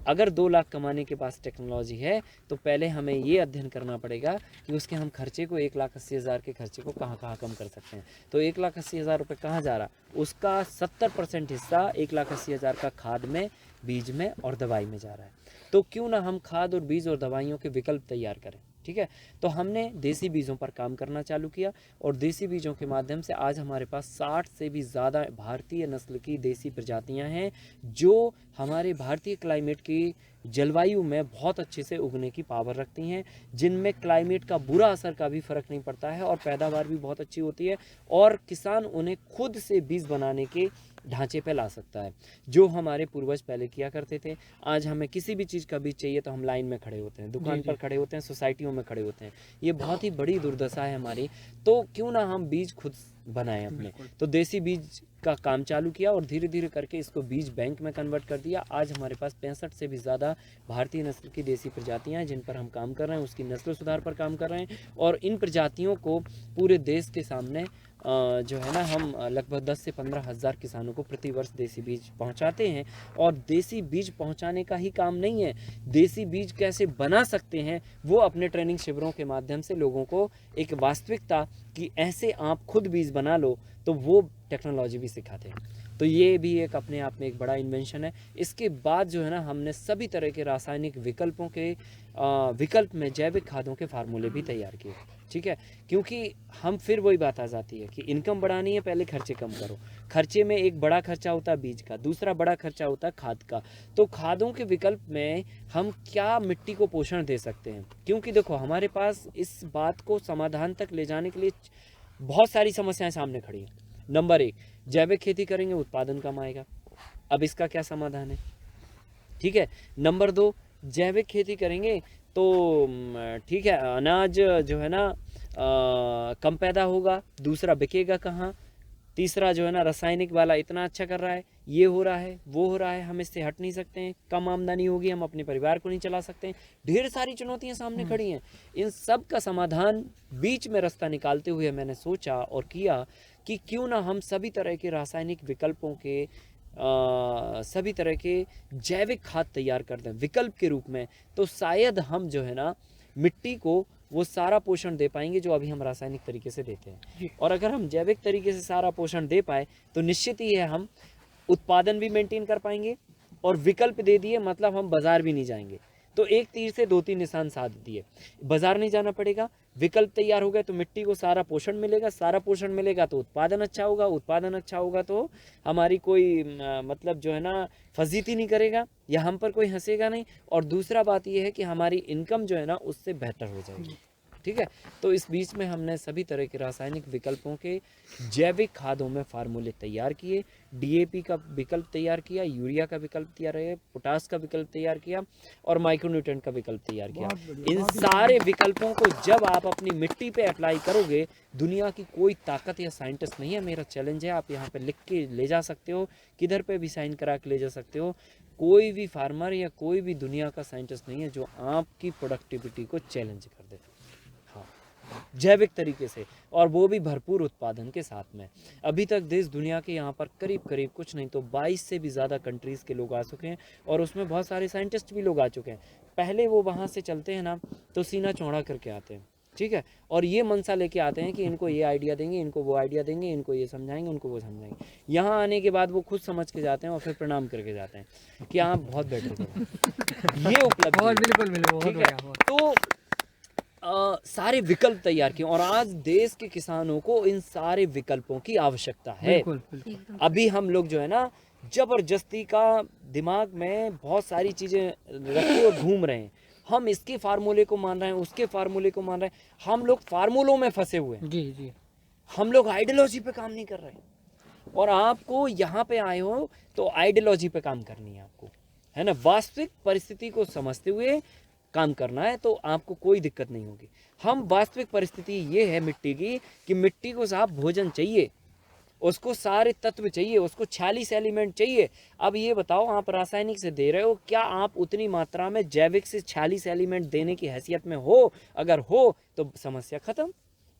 अगर 2 लाख कमाने के पास टेक्नोलॉजी है, तो पहले हमें ये अध्ययन करना पड़ेगा कि उसके हम खर्चे को 1,80,000 के खर्चे को कहाँ कहाँ कम कर सकते हैं। तो 1,80,000 रुपये कहाँ जा रहा? उसका 70% हिस्सा 1,80,000 का खाद में, बीज में और दवाई में जा रहा है। तो क्यों ना हम खाद और बीज और दवाइयों के विकल्प तैयार करें। ठीक है, तो हमने देसी बीजों पर काम करना चालू किया और देसी बीजों के माध्यम से आज हमारे पास 60 से भी ज़्यादा भारतीय नस्ल की देसी प्रजातियां हैं, जो हमारे भारतीय क्लाइमेट की जलवायु में बहुत अच्छे से उगने की पावर रखती हैं, जिनमें क्लाइमेट का बुरा असर का भी फ़र्क नहीं पड़ता है और पैदावार भी बहुत अच्छी होती है, और किसान उन्हें खुद से बीज बनाने के ढांचे पे ला सकता है, जो हमारे पूर्वज पहले किया करते थे। आज हमें किसी भी चीज़ का बीज चाहिए तो हम लाइन में खड़े होते हैं, दुकान पर खड़े होते हैं, सोसाइटियों में खड़े होते हैं। ये बहुत ही बड़ी दुर्दशा है हमारी। तो क्यों ना हम बीज खुद बनाएं अपने। तो देसी बीज का काम चालू किया और धीरे धीरे करके इसको बीज बैंक में कन्वर्ट कर दिया। आज हमारे पास 65 से भी ज़्यादा भारतीय नस्ल की देसी प्रजातियां हैं जिन पर हम काम कर रहे हैं, उसकी नस्ल सुधार पर काम कर रहे हैं, और इन प्रजातियों को पूरे देश के सामने जो है ना, हम लगभग 10 से 15 हज़ार किसानों को प्रति वर्ष देसी बीज पहुंचाते हैं। और देसी बीज पहुंचाने का ही काम नहीं है, देसी बीज कैसे बना सकते हैं वो अपने ट्रेनिंग शिविरों के माध्यम से लोगों को एक वास्तविकता कि ऐसे आप खुद बीज बना लो, तो वो टेक्नोलॉजी भी सिखाते हैं। तो ये भी एक अपने आप में एक बड़ा इन्वेंशन है। इसके बाद जो है ना, हमने सभी तरह के रासायनिक विकल्पों के विकल्प में जैविक खादों के फार्मूले भी तैयार किए, ठीक है। क्योंकि हम फिर वही बात आ जाती है कि इनकम बढ़ानी है, पहले खर्चे कम करो। खर्चे में एक बड़ा खर्चा होता है बीज का, दूसरा बड़ा खर्चा होता है खाद का। तो खादों के विकल्प में हम क्या मिट्टी को पोषण दे सकते हैं, क्योंकि देखो हमारे पास इस बात को समाधान तक ले जाने के लिए बहुत सारी समस्याएं सामने खड़ी हैं। नंबर 1, जैविक खेती करेंगे उत्पादन कम आएगा। अब इसका क्या समाधान है, ठीक है। नंबर 2, जैविक खेती करेंगे तो ठीक है, अनाज जो है ना कम पैदा होगा, दूसरा बिकेगा कहाँ, तीसरा जो है ना रासायनिक वाला इतना अच्छा कर रहा है, ये हो रहा है, वो हो रहा है, हम इससे हट नहीं सकते हैं, कम आमदनी होगी, हम अपने परिवार को नहीं चला सकते हैं। ढेर सारी चुनौतियां सामने खड़ी हैं। इन सब का समाधान बीच में रास्ता निकालते हुए मैंने सोचा और किया कि क्यों ना हम सभी तरह के रासायनिक विकल्पों के सभी तरह के जैविक खाद तैयार कर दें विकल्प के रूप में। तो शायद हम जो है ना मिट्टी को वो सारा पोषण दे पाएंगे जो अभी हम रासायनिक तरीके से देते हैं। और अगर हम जैविक तरीके से सारा पोषण दे पाए तो निश्चित ही है हम उत्पादन भी मेंटेन कर पाएंगे, और विकल्प दे दिए मतलब हम बाजार भी नहीं जाएंगे। तो एक तीर से 2-3 निशान साध दिए। बाजार नहीं जाना पड़ेगा, विकल्प तैयार हो गए तो मिट्टी को सारा पोषण मिलेगा, सारा पोषण मिलेगा तो उत्पादन अच्छा होगा, उत्पादन अच्छा होगा तो हमारी कोई मतलब जो है ना फजीती नहीं करेगा या हम पर कोई हंसेगा नहीं। और दूसरा बात यह है कि हमारी इनकम जो है ना उससे बेहतर हो जाएगी, ठीक है। तो इस बीच में हमने सभी तरह के रासायनिक विकल्पों के जैविक खादों में फार्मूले तैयार किए। डीएपी का विकल्प तैयार किया, यूरिया का विकल्प तैयार किया, पोटास का विकल्प तैयार किया और माइक्रोन्यूट्रिएंट का विकल्प तैयार किया। इन सारे विकल्पों को जब आप अपनी मिट्टी पे अप्लाई करोगे, दुनिया की कोई ताकत या साइंटिस्ट नहीं है, मेरा चैलेंज है, आप यहाँ पे लिख के ले जा सकते हो, किधर पे भी साइन करा के ले जा सकते हो। कोई भी फार्मर या कोई भी दुनिया का साइंटिस्ट नहीं है जो आपकी प्रोडक्टिविटी को चैलेंज कर दे, जैविक तरीके से, और वो भी भरपूर उत्पादन के साथ में। अभी तक देश दुनिया के यहाँ पर करीब करीब कुछ नहीं तो 22 से भी ज़्यादा कंट्रीज़ के लोग आ चुके हैं, और उसमें बहुत सारे साइंटिस्ट भी लोग आ चुके हैं। पहले वो वहाँ से चलते हैं ना तो सीना चौड़ा करके आते हैं, ठीक है, और ये मनसा लेके आते हैं कि इनको ये आइडिया देंगे, इनको वो आइडिया देंगे, इनको ये समझाएंगे, उनको वो समझाएंगे। यहाँ आने के बाद वो खुद समझ के जाते हैं और फिर प्रणाम करके जाते हैं कि आप बहुत बेटर करो। ये उपलब्धि, बिल्कुल, ठीक है। तो सारे विकल्प तैयार किए और आज देश के किसानों को इन सारे विकल्पों की आवश्यकता है। अभी हम लोग जो है ना जबरदस्ती का दिमाग में बहुत सारी चीजें रखे और घूम रहे हैं। हम इसके फार्मूले को मान रहे हैं, उसके फार्मूले को मान रहे हैं, हम लोग फार्मूलों में फंसे हुए हैं। जी। हम लोग आइडियोलॉजी पे काम नहीं कर रहे हैं। और आपको यहाँ पे आए हो तो आइडियोलॉजी पे काम करनी है आपको, है ना। वास्तविक परिस्थिति को समझते हुए काम करना है तो आपको कोई दिक्कत नहीं होगी। हम वास्तविक परिस्थिति ये है मिट्टी की कि मिट्टी को साफ भोजन चाहिए, उसको सारे तत्व चाहिए, उसको 46 एलिमेंट चाहिए। अब ये बताओ, आप रासायनिक से दे रहे हो, क्या आप उतनी मात्रा में जैविक से 46 एलिमेंट देने की हैसियत में हो? अगर हो तो समस्या खत्म,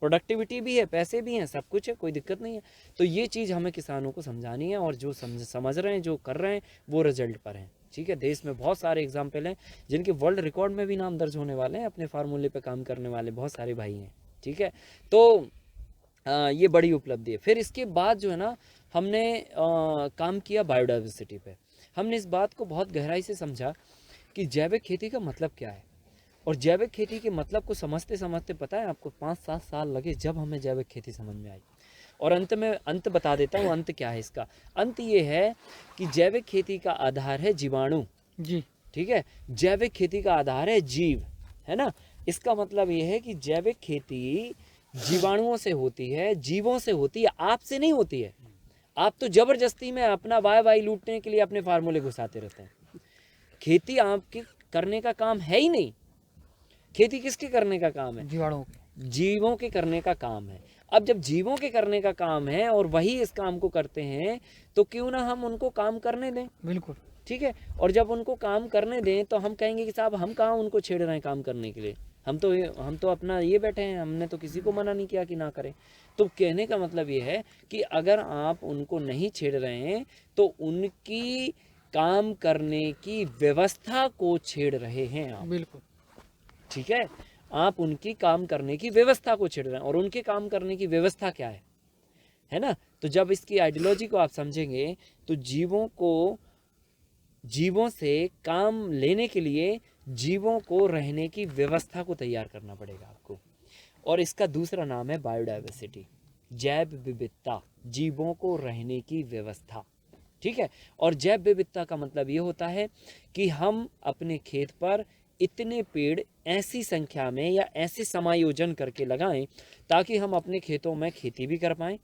प्रोडक्टिविटी भी है, पैसे भी हैं, सब कुछ है, कोई दिक्कत नहीं है। तो ये चीज़ हमें किसानों को समझानी है, और जो समझ रहे हैं, जो कर रहे हैं, वो रिजल्ट पर हैं, ठीक है। देश में बहुत सारे एग्जाम्पल हैं जिनके वर्ल्ड रिकॉर्ड में भी नाम दर्ज होने वाले हैं, अपने फार्मूले पे काम करने वाले बहुत सारे भाई हैं, ठीक है। तो ये बड़ी उपलब्धि है। फिर इसके बाद जो है ना हमने काम किया बायोडाइवर्सिटी पे। हमने इस बात को बहुत गहराई से समझा कि जैविक खेती का मतलब क्या है, और जैविक खेती के मतलब को समझते समझते पता है आपको 5-7 साल लगे जब हमें जैविक खेती समझ में आई। और अंत बता देता हूँ, अंत क्या है इसका। अंत ये है कि जैविक खेती का आधार है जीवाणु, जी, ठीक है। जैविक खेती का आधार है जीव, है ना। इसका मतलब ये है कि जैविक खेती जीवाणुओं से होती है, जीवों से होती है, आपसे नहीं होती है। आप तो जबरदस्ती में अपना वाई लूटने के लिए अपने फार्मूले घुसाते रहते हैं। खेती आपके करने का काम है ही नहीं। खेती किसके करने का काम है? जीवों के करने का काम है। अब जब जीवों के करने का काम है और वही इस काम को करते हैं तो क्यों ना हम उनको काम करने दें। बिल्कुल, ठीक है। और जब उनको काम करने दें तो हम कहेंगे कि साहब हम कहाँ उनको छेड़ रहे हैं काम करने के लिए, हम तो अपना ये बैठे हैं, हमने तो किसी को मना नहीं किया कि ना करें। तो कहने का मतलब ये है कि अगर आप उनको नहीं छेड़ रहे हैं तो उनकी काम करने की व्यवस्था को छेड़ रहे हैं आप। बिल्कुल, ठीक है। आप उनकी काम करने की व्यवस्था को छिड़ रहे हैं। और उनके काम करने की व्यवस्था क्या है ना। तो जब इसकी आइडियोलॉजी को आप समझेंगे तो जीवों से काम लेने के लिए जीवों को रहने की व्यवस्था को तैयार करना पड़ेगा आपको। और इसका दूसरा नाम है बायोडाइवर्सिटी, जैव विविधता, जीवों को रहने की व्यवस्था। ठीक है। और जैव विविधता का मतलब ये होता है कि हम अपने खेत पर इतने पेड़ ऐसी संख्या में या ऐसे समायोजन करके लगाएं ताकि हम अपने खेतों में खेती भी कर पाएं,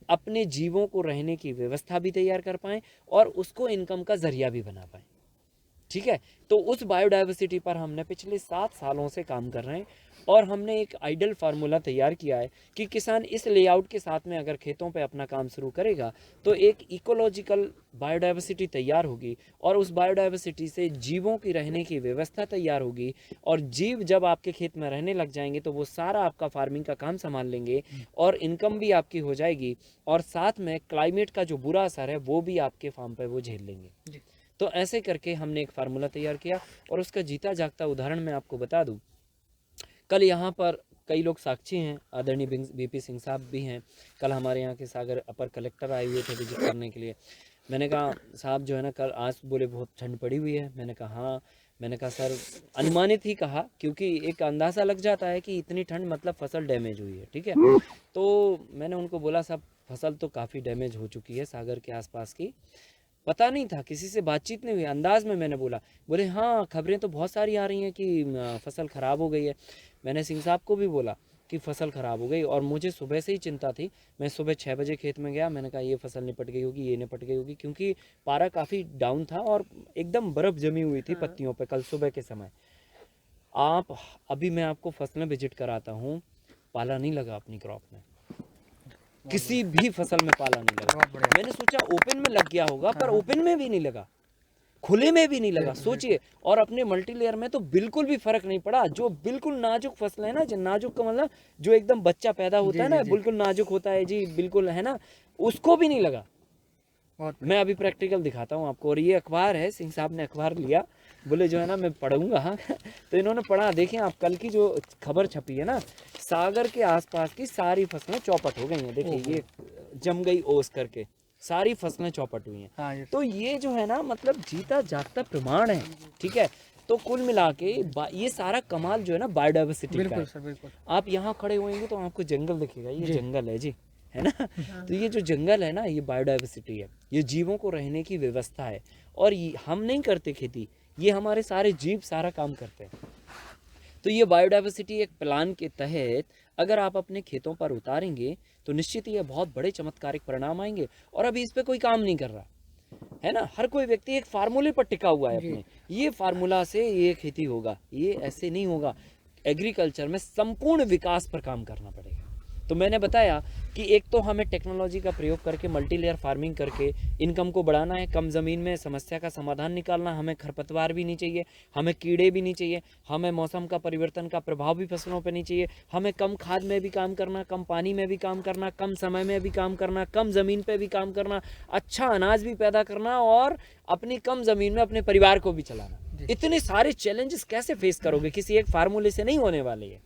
अपने जीवों को रहने की व्यवस्था भी तैयार कर पाएं और उसको इनकम का जरिया भी बना पाएं। ठीक है। तो उस बायोडाइवर्सिटी पर हमने पिछले 7 सालों से काम कर रहे हैं और हमने एक आइडियल फार्मूला तैयार किया है कि किसान इस लेआउट के साथ में अगर खेतों पे अपना काम शुरू करेगा तो एक इकोलॉजिकल बायोडाइवर्सिटी तैयार होगी और उस बायोडाइवर्सिटी से जीवों की रहने की व्यवस्था तैयार होगी। और जीव जब आपके खेत में रहने लग जाएंगे तो वो सारा आपका फार्मिंग का काम संभाल लेंगे और इनकम भी आपकी हो जाएगी और साथ में क्लाइमेट का जो बुरा असर है वो भी आपके फार्म पर वो झेल लेंगे। तो ऐसे करके हमने एक फार्मूला तैयार किया और उसका जीता जागता उदाहरण मैं आपको बता दूं। कल यहाँ पर कई लोग साक्षी हैं, आदरणीय बीपी सिंह साहब भी हैं। कल हमारे यहाँ के सागर अपर कलेक्टर आए हुए थे विजिट करने के लिए। मैंने कहा साहब जो है ना कल, आज बोले बहुत ठंड पड़ी हुई है। मैंने कहा हाँ। मैंने कहा सर, अनुमानित ही कहा क्योंकि एक अंदाज़ा लग जाता है कि इतनी ठंड मतलब फसल डैमेज हुई है। ठीक है। तो मैंने उनको बोला साहब फसल तो काफ़ी डैमेज हो चुकी है सागर के आसपास की। पता नहीं था, किसी से बातचीत नहीं हुई, अंदाज में मैंने बोला। बोले हाँ खबरें तो बहुत सारी आ रही हैं कि फसल ख़राब हो गई है। मैंने सिंह साहब को भी बोला कि फसल ख़राब हो गई और मुझे सुबह से ही चिंता थी। मैं सुबह 6 बजे खेत में गया, मैंने कहा ये फसल निपट गई होगी, ये निपट गई होगी, क्योंकि पारा काफ़ी डाउन था और एकदम बर्फ़ जमी हुई थी पत्तियों पर कल सुबह के समय। आप अभी मैं आपको फसलें विजिट कराता हूँ, पाला नहीं लगा अपनी क्रॉप में, किसी भी फसल में पाला नहीं लगा। मैंने सोचा ओपन में लग गया होगा पर ओपन में भी नहीं लगा, खुले में भी नहीं लगा, सोचिए। और अपने मल्टी लेयर में तो बिल्कुल भी फर्क नहीं पड़ा। जो बिल्कुल नाजुक फसल है ना, जो नाजुक का मतलब जो एकदम बच्चा पैदा होता है ना, बिल्कुल नाजुक होता है जी, बिल्कुल है ना, उसको भी नहीं लगा। मैं अभी प्रैक्टिकल दिखाता हूँ आपको। और ये अखबार है, सिंह साहब ने अखबार लिया, बोले जो है ना मैं पढ़ूंगा। हाँ तो इन्होंने पढ़ा। देखें आप, कल की जो खबर छपी है ना, सागर के आसपास की सारी फसलें चौपट हो गई हैं। देखिए ये जम गई ओस करके सारी फसलें चौपट हुई हैं। हाँ, तो ये जो है ना मतलब जीता जागता प्रमाण है। ठीक है। तो कुल मिला के ये सारा कमाल जो है ना बायोडाइवर्सिटी का है। सर, बिल्कुल। आप यहाँ खड़े होंगे तो आपको जंगल दिखेगा, ये जंगल है जी, है ना। तो ये जो जंगल है ना, ये बायोडाइवर्सिटी है, ये जीवों को रहने की व्यवस्था है। और हम नहीं करते खेती, ये हमारे सारे जीव सारा काम करते हैं। तो ये बायोडाइवर्सिटी एक प्लान के तहत अगर आप अपने खेतों पर उतारेंगे तो निश्चित ही ये बहुत बड़े चमत्कारिक परिणाम आएंगे। और अभी इस पे कोई काम नहीं कर रहा है ना, हर कोई व्यक्ति एक फार्मूले पर टिका हुआ है अपने, ये फार्मूला से ये खेती होगा, ये ऐसे नहीं होगा। एग्रीकल्चर में संपूर्ण विकास पर काम करना पड़ेगा। तो मैंने बताया कि एक तो हमें टेक्नोलॉजी का प्रयोग करके मल्टी लेयर फार्मिंग करके इनकम को बढ़ाना है, कम ज़मीन में समस्या का समाधान निकालना। हमें खरपतवार भी नहीं चाहिए, हमें कीड़े भी नहीं चाहिए, हमें मौसम का परिवर्तन का प्रभाव भी फसलों पर नहीं चाहिए, हमें कम खाद में भी काम करना, कम पानी में भी काम करना, कम समय में भी काम करना, कम ज़मीन पर भी काम करना, अच्छा अनाज भी पैदा करना और अपनी कम ज़मीन में अपने परिवार को भी चलाना। इतने सारे चैलेंजेस कैसे फेस करोगे, किसी एक फार्मूले से नहीं होने वाले हैं।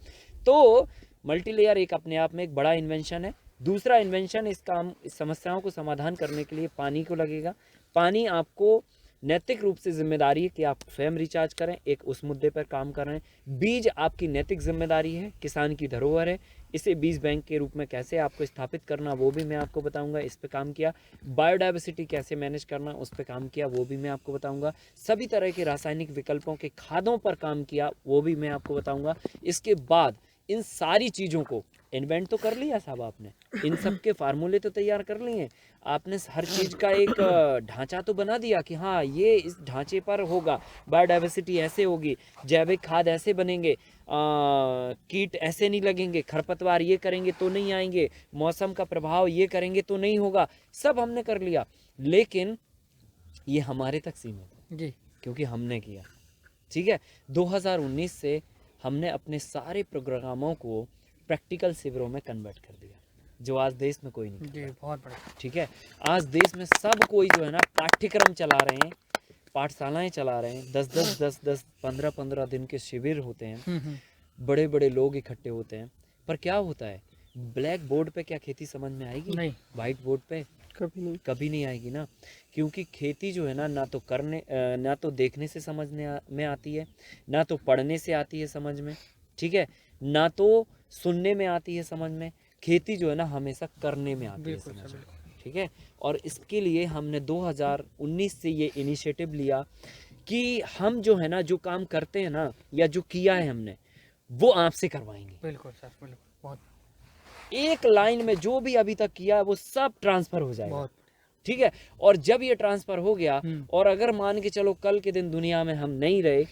तो मल्टी लेयर एक अपने आप में एक बड़ा इन्वेंशन है। दूसरा इन्वेंशन इस समस्याओं को समाधान करने के लिए पानी को लगेगा। पानी आपको नैतिक रूप से जिम्मेदारी है कि आप स्वयं रिचार्ज करें, एक उस मुद्दे पर काम कर रहे हैं। बीज आपकी नैतिक जिम्मेदारी है, किसान की धरोहर है, इसे बीज बैंक के रूप में कैसे आपको स्थापित करना वो भी मैं आपको बताऊंगा, इस पे काम किया। बायोडाइवर्सिटी कैसे मैनेज करना उस पे काम किया, वो भी मैं आपको बताऊंगा। सभी तरह के रासायनिक विकल्पों के खादों पर काम किया, वो भी मैं आपको बताऊंगा। इसके बाद इन सारी चीज़ों को इन्वेंट तो कर लिया साहब आपने, इन सब के फार्मूले तो तैयार कर लिए, आपने हर चीज़ का एक ढांचा तो बना दिया कि हाँ ये इस ढांचे पर होगा, बायोडाइवर्सिटी ऐसे होगी, जैविक खाद ऐसे बनेंगे, कीट ऐसे नहीं लगेंगे, खरपतवार ये करेंगे तो नहीं आएंगे, मौसम का प्रभाव ये करेंगे तो नहीं होगा, सब हमने कर लिया। लेकिन ये हमारे तक सीमित है जी, क्योंकि हमने किया। ठीक है। 2019 से हमने अपने सारे प्रोग्रामों को प्रैक्टिकल शिविरों में कन्वर्ट कर दिया, जो आज देश में कोई नहीं जी, बहुत बड़ा। ठीक है। आज देश में सब कोई जो है ना पाठ्यक्रम चला रहे हैं, पाठशालाएं चला रहे हैं, 10-10 15-15 दिन के शिविर होते हैं। बड़े बड़े लोग इकट्ठे होते हैं, पर क्या होता है, ब्लैक बोर्ड पे क्या खेती समझ में आएगी? नहीं, वाइट बोर्ड पे कभी नहीं आएगी ना, क्योंकि खेती जो है ना, ना तो देखने से में आती है, ना तो पढ़ने से आती है समझ में, ठीक है, ना तो सुनने में आती है समझ में। खेती जो है ना हमेशा करने में आती है बिल्कुल समझ सर, में, बिल्कुल। ठीक है। और इसके लिए हमने 2019 से ये इनिशिएटिव लिया कि हम जो है ना, जो काम करते हैं ना, या जो किया है हमने, वो आपसे करवाएंगे। बिल्कुल सर, बिल्कुल। बहुत एक लाइन में जो भी अभी तक किया है वो सब ट्रांसफर हो जाएगा, बहुत ठीक है। और जब ये ट्रांसफर हो गया, हम्म, और अगर मान के चलो कल के दिन दुनिया में हम नहीं रहे,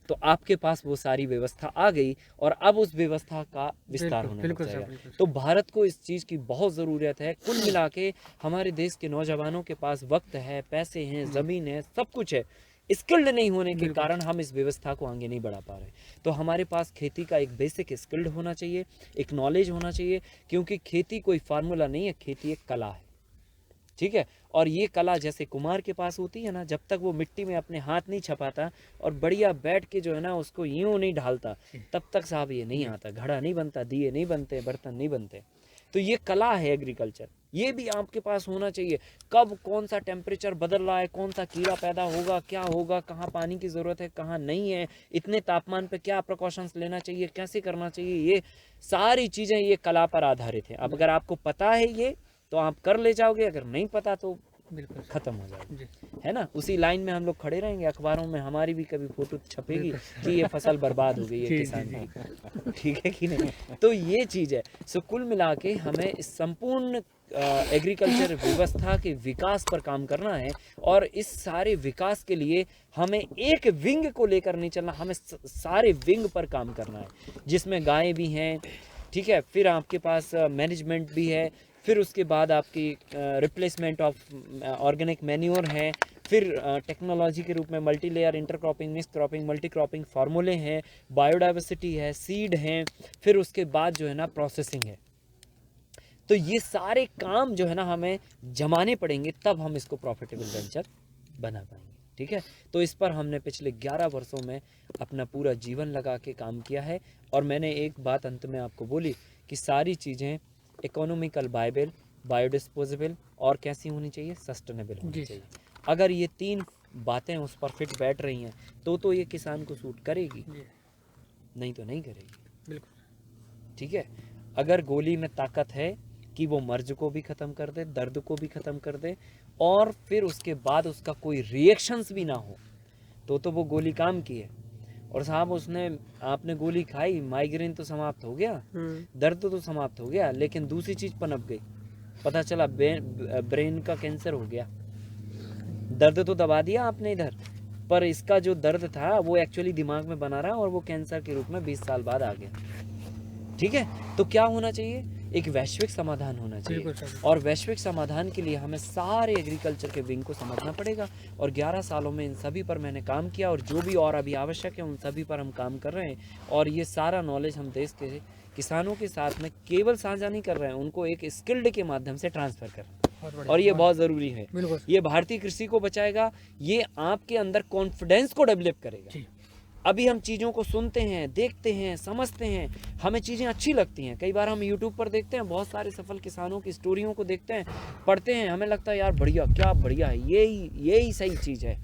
तो आपके पास वो सारी व्यवस्था आ गई, और अब उस व्यवस्था का विस्तार बिल्कुल होने लग बिल्कुल सर, जाएगा। बिल्कुल तो सर। भारत को इस चीज़ की बहुत ज़रूरत है। कुल मिला के हमारे देश के नौजवानों के पास वक्त है, पैसे हैं, जी, ज़मीन है, सब कुछ है। स्किल्ड नहीं होने के बिल्कुल कारण हम इस व्यवस्था को आगे नहीं बढ़ा पा रहे। तो हमारे पास खेती का एक बेसिक स्किल्ड होना चाहिए, एक नॉलेज होना चाहिए, क्योंकि खेती कोई फार्मूला नहीं है, खेती एक कला है, ठीक है। और ये कला जैसे कुम्हार के पास होती है ना, जब तक वो मिट्टी में अपने हाथ नहीं छपाता और बढ़िया बैठ के जो है ना उसको यूं नहीं ढालता, तब तक साहब ये नहीं जी, आता, घड़ा नहीं बनता, दिए नहीं बनते, बर्तन नहीं बनते। तो ये कला है एग्रीकल्चर, ये भी आपके पास होना चाहिए। कब कौन सा टेम्परेचर बदल रहा है, कौन सा कीड़ा पैदा होगा, क्या होगा, कहाँ पानी की ज़रूरत है, कहाँ नहीं है, इतने तापमान पे क्या प्रिकॉशंस लेना चाहिए, कैसे करना चाहिए, ये सारी चीज़ें ये कला पर आधारित है। अब अगर आपको पता है ये, तो आप कर ले जाओगे, अगर नहीं पता तो बिल्कुल सर। खत्म हो जाएगा, जी, है ना। उसी लाइन में हम लोग खड़े रहेंगे, अखबारों में हमारी भी कभी फोटो छपेगी बिल्कुल कि ये फसल बर्बाद हो गई है जी, जी, किसान जी। की, ठीक है कि नहीं। तो ये चीज़ है। सो कुल मिला के हमें इस संपूर्ण एग्रीकल्चर व्यवस्था के विकास पर काम करना है, और इस सारे विकास के लिए हमें एक विंग को लेकर नहीं चलना, हमें सारे विंग पर काम करना है, जिसमें गायें भी हैं, ठीक है, फिर आपके पास मैनेजमेंट भी है, फिर उसके बाद आपकी रिप्लेसमेंट ऑफ ऑर्गेनिक मैन्योर है, फिर टेक्नोलॉजी के रूप में multi layer, inter cropping, mix cropping, multi cropping फार्मूले हैं, बायोडाइवर्सिटी है, सीड हैं, फिर उसके बाद जो है ना प्रोसेसिंग है। तो ये सारे काम जो है ना हमें जमाने पड़ेंगे, तब हम इसको प्रॉफिटेबल वेंचर बना पाएंगे, ठीक है। तो इस पर हमने पिछले 11 वर्षों में अपना पूरा जीवन लगा के काम किया है। और मैंने एक बात अंत में आपको बोली कि सारी चीज़ें इकोनॉमिकल वायबल, बायोडिस्पोजेबल और कैसी होनी चाहिए, सस्टेनेबल होनी जी, चाहिए। अगर ये 3 बातें उस पर फिट बैठ रही हैं, तो ये किसान को सूट करेगी, जी, नहीं तो नहीं करेगी, बिल्कुल। ठीक है। अगर गोली में ताकत है कि वो मर्ज को भी ख़त्म कर दे, दर्द को भी ख़त्म कर दे, और फिर उसके बाद उसका कोई रिएक्शंस भी ना हो, तो वो गोली काम की है। और साहब उसने, आपने गोली खाई, माइग्रेन तो समाप्त हो गया, दर्द तो समाप्त हो गया, लेकिन दूसरी चीज़ पनप गई, पता चला ब्रेन का कैंसर हो गया। दर्द तो दबा दिया आपने इधर, पर इसका जो दर्द था वो एक्चुअली दिमाग में बना रहा, और वो कैंसर के रूप में 20 साल बाद आ गया, ठीक है। तो क्या होना चाहिए, एक वैश्विक समाधान होना चाहिए, बिल्कुल सर, और वैश्विक समाधान के लिए हमें सारे एग्रीकल्चर के विंग को समझना पड़ेगा। और 11 सालों में इन सभी पर मैंने काम किया, और जो भी और अभी आवश्यक है उन सभी पर हम काम कर रहे हैं। और ये सारा नॉलेज हम देश के किसानों के साथ में केवल साझा नहीं कर रहे हैं, उनको एक स्किल्ड के माध्यम से ट्रांसफ़र कर रहे हैं, बहुत बढ़िया, और ये बहुत ज़रूरी है। बिल्कुल ये भारतीय कृषि को बचाएगा, ये आपके अंदर कॉन्फिडेंस को डेवलप करेगा। जी, अभी हम चीज़ों को सुनते हैं, देखते हैं, समझते हैं, हमें चीज़ें अच्छी लगती हैं। कई बार हम यूट्यूब पर देखते हैं, बहुत सारे सफल किसानों की स्टोरियों को देखते हैं, पढ़ते हैं, हमें लगता है यार बढ़िया, क्या बढ़िया है, यही सही चीज़ है।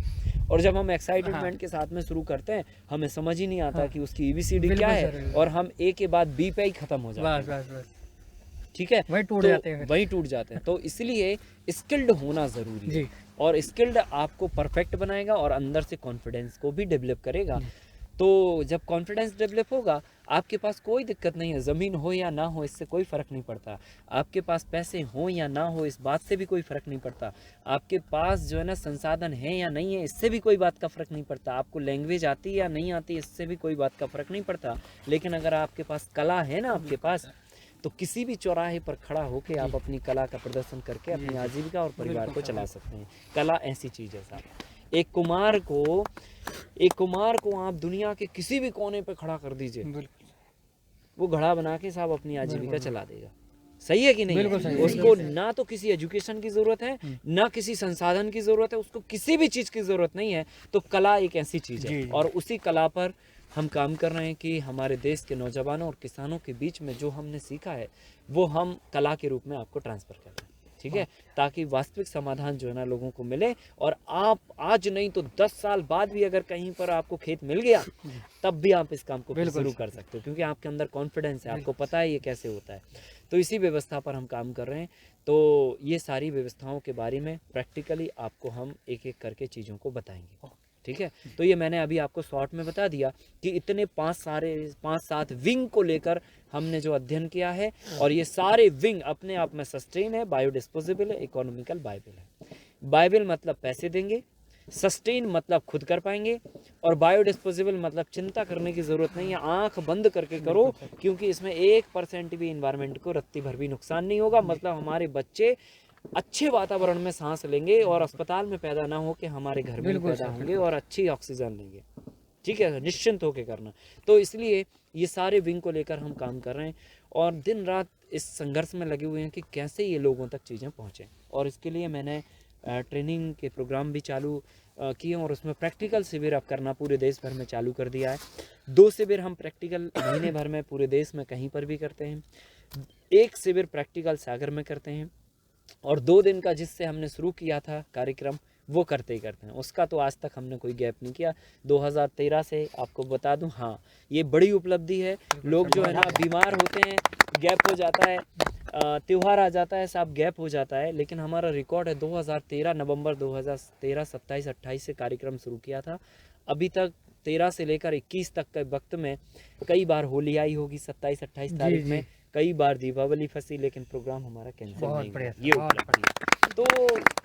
और जब हम एक्साइटमेंट के साथ में शुरू करते हैं, हमें समझ ही नहीं आता हाँ, कि उसकी ABCD क्या बिल्कुल है, सर, और हम A के बाद B पे ही ख़त्म हो जाते बस हैं, बस बस, ठीक है। वही टूट तो जाते हैं फिर। वही टूट जाते हैं। तो इसलिए स्किल्ड होना ज़रूरी है, जी, और स्किल्ड आपको परफेक्ट बनाएगा, और अंदर से कॉन्फिडेंस को भी डेवलप करेगा। जी, तो जब कॉन्फिडेंस डेवलप होगा, आपके पास कोई दिक्कत नहीं है, ज़मीन हो या ना हो इससे कोई फ़र्क नहीं पड़ता, आपके पास पैसे हो या ना हो इस बात से भी कोई फ़र्क नहीं पड़ता, आपके पास जो है ना संसाधन है या नहीं है इससे भी कोई बात का फ़र्क नहीं पड़ता, आपको लैंग्वेज आती या नहीं आती इससे भी कोई बात का फ़र्क नहीं पड़ता। लेकिन अगर आपके पास कला है ना आपके पास, तो किसी भी चौराहे पर खड़ा होकर आप अपनी कला का प्रदर्शन करके अपनी आजीविका और परिवार को चला सकते हैं। कला ऐसी चीज़ है साहब। एक कुमार को आप दुनिया के किसी भी कोने पे खड़ा कर दीजिए, बिल्कुल, वो घड़ा बना के साहब अपनी आजीविका चला देगा। सही है कि नहीं बिल्कुल है? सही है, उसको ना तो किसी एजुकेशन की ज़रूरत है, ना किसी संसाधन की ज़रूरत है, उसको किसी भी चीज़ की ज़रूरत नहीं है। तो कला एक ऐसी चीज़ है, जी, जी। और उसी कला पर हम काम कर रहे हैं कि हमारे देश के नौजवानों और किसानों के बीच में जो हमने सीखा है वो हम कला के रूप में आपको ट्रांसफ़र कर रहे हैं, ठीक है, ताकि वास्तविक समाधान जो है ना लोगों को मिले। और आप आज नहीं तो 10 साल बाद भी अगर कहीं पर आपको खेत मिल गया तब भी आप इस काम को फिर शुरू कर सकते हो, क्योंकि आपके अंदर कॉन्फिडेंस है, आपको पता है ये कैसे होता है। तो इसी व्यवस्था पर हम काम कर रहे हैं। तो ये सारी व्यवस्थाओं के बारे में प्रैक्टिकली आपको हम एक एक करके चीज़ों को बताएंगे, ठीक है। तो ये मैंने अभी आपको शॉर्ट में बता दिया कि इतने 5-7 विंग को लेकर हमने जो अध्ययन किया है, और ये सारे विंग अपने आप में सस्टेन है, बायोडिस्पोजेबल है, इकोनॉमिकल, बाइबल है। बाइबल मतलब पैसे देंगे, सस्टेन मतलब खुद कर पाएंगे, और बायोडिस्पोजेबल मतलब चिंता करने की ज़रूरत नहीं है, आंख बंद करके करो, क्योंकि इसमें 1% भी इन्वायरमेंट को रत्ती भर भी नुकसान नहीं होगा। मतलब हमारे बच्चे अच्छे वातावरण में सांस लेंगे और अस्पताल में पैदा ना हो के हमारे घर में पैदा होंगे और अच्छी ऑक्सीजन लेंगे, ठीक है, निश्चिंत होकर करना। तो इसलिए ये सारे विंग को लेकर हम काम कर रहे हैं और दिन रात इस संघर्ष में लगे हुए हैं कि कैसे ये लोगों तक चीज़ें पहुँचें। और इसके लिए मैंने ट्रेनिंग के प्रोग्राम भी चालू किए और उसमें प्रैक्टिकल शिविर अब करना पूरे देश भर में चालू कर दिया है। 2 शिविर हम प्रैक्टिकल महीने भर में पूरे देश में कहीं पर भी करते हैं। 1 शिविर प्रैक्टिकल सागर में करते हैं, और 2 दिन का जिससे हमने शुरू किया था कार्यक्रम वो करते ही करते हैं। उसका तो आज तक हमने कोई गैप नहीं किया। 2013 से आपको बता दूं, हाँ ये बड़ी उपलब्धि है। लोग जो है ना बीमार होते हैं, गैप हो जाता है, त्यौहार आ जाता है, सब गैप हो जाता है, लेकिन हमारा रिकॉर्ड है 2013 नवंबर 2013 27-28 से कार्यक्रम शुरू किया था। अभी तक 13 से लेकर 21 तक के वक्त में कई बार होली आई होगी 27-28 तारीख में, कई बार दीपावली फंसी, लेकिन प्रोग्राम हमारा कैंसिल नहीं हुआ। ये उपलब्धि है। तो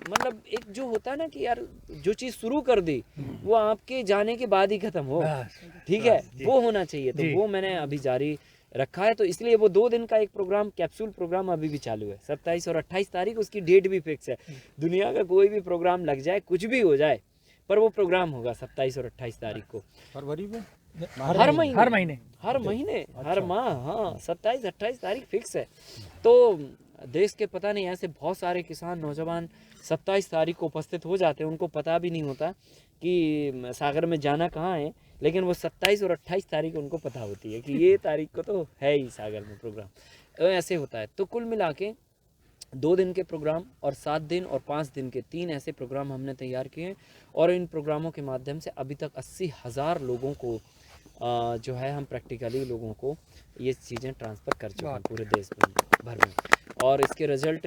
मतलब एक जो होता है ना कि यार जो चीज़ शुरू कर दी वो आपके जाने के बाद ही खत्म हो, ठीक है, वो होना चाहिए। तो वो मैंने अभी जारी रखा है। तो इसलिए वो 2 दिन का एक प्रोग्राम, कैप्सूल प्रोग्राम अभी भी चालू है। 27 और 28 तारीख उसकी डेट भी फिक्स है। दुनिया का कोई भी प्रोग्राम लग जाए, कुछ भी हो जाए, पर वो प्रोग्राम होगा 27 और 28 तारीख को, फरवरी में, हर महीने हर माह, हाँ 27-28 तारीख फिक्स है। तो देश के पता नहीं ऐसे बहुत सारे किसान नौजवान 27 तारीख को उपस्थित हो जाते हैं, उनको पता भी नहीं होता कि सागर में जाना कहाँ है, लेकिन वो 27 और 28 तारीख उनको पता होती है कि ये तारीख को तो है ही सागर में प्रोग्राम। तो ऐसे होता है। तो कुल मिला के 2 दिन के प्रोग्राम और 7 दिन और 5 दिन के 3 ऐसे प्रोग्राम हमने तैयार किए हैं, और इन प्रोग्रामों के माध्यम से अभी तक 80,000 लोगों को जो है हम प्रैक्टिकली लोगों को ये चीज़ें ट्रांसफ़र कर चुके हैं पूरे देश भर में। और इसके रिजल्ट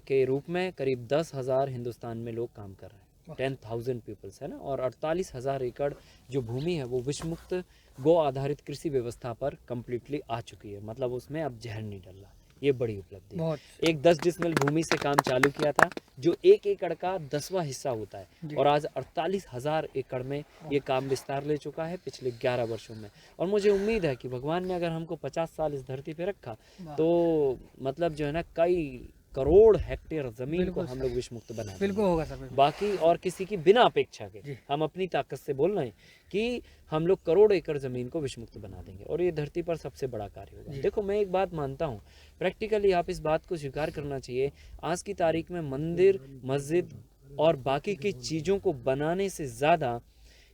के रूप में करीब 10,000 हिंदुस्तान में लोग काम कर रहे हैं, 10,000 पीपल्स है ना। और 48,000 एकड़ जो भूमि है वो विषमुक्त गौ आधारित कृषि व्यवस्था पर कम्प्लीटली आ चुकी है। मतलब उसमें अब जहर नहीं डल रहा। ये बड़ी उपलब्धि है। एक 10 डिसमिल भूमि से काम चालू किया था, जो 1 एकड़ का 10वां हिस्सा होता है, और आज 48,000 एकड़ में ये काम विस्तार ले चुका है पिछले 11 वर्षों में। और मुझे उम्मीद है कि भगवान ने अगर हमको 50 साल इस धरती पे रखा तो मतलब जो है ना कई करोड़ हेक्टेयर जमीन को हम लोग विष मुक्त बना बिल्कुल होगा सर। बाकी और किसी की बिना अपेक्षा के हम अपनी ताकत से बोल रहे हैं कि हम लोग करोड़ एकड़ जमीन को विष मुक्त बना देंगे, और ये धरती पर सबसे बड़ा कार्य होगा। देखो मैं एक बात मानता हूँ, प्रैक्टिकली आप इस बात को स्वीकार करना चाहिए, आज की तारीख में मंदिर, मस्जिद और बाकी की चीज़ों को बनाने से ज़्यादा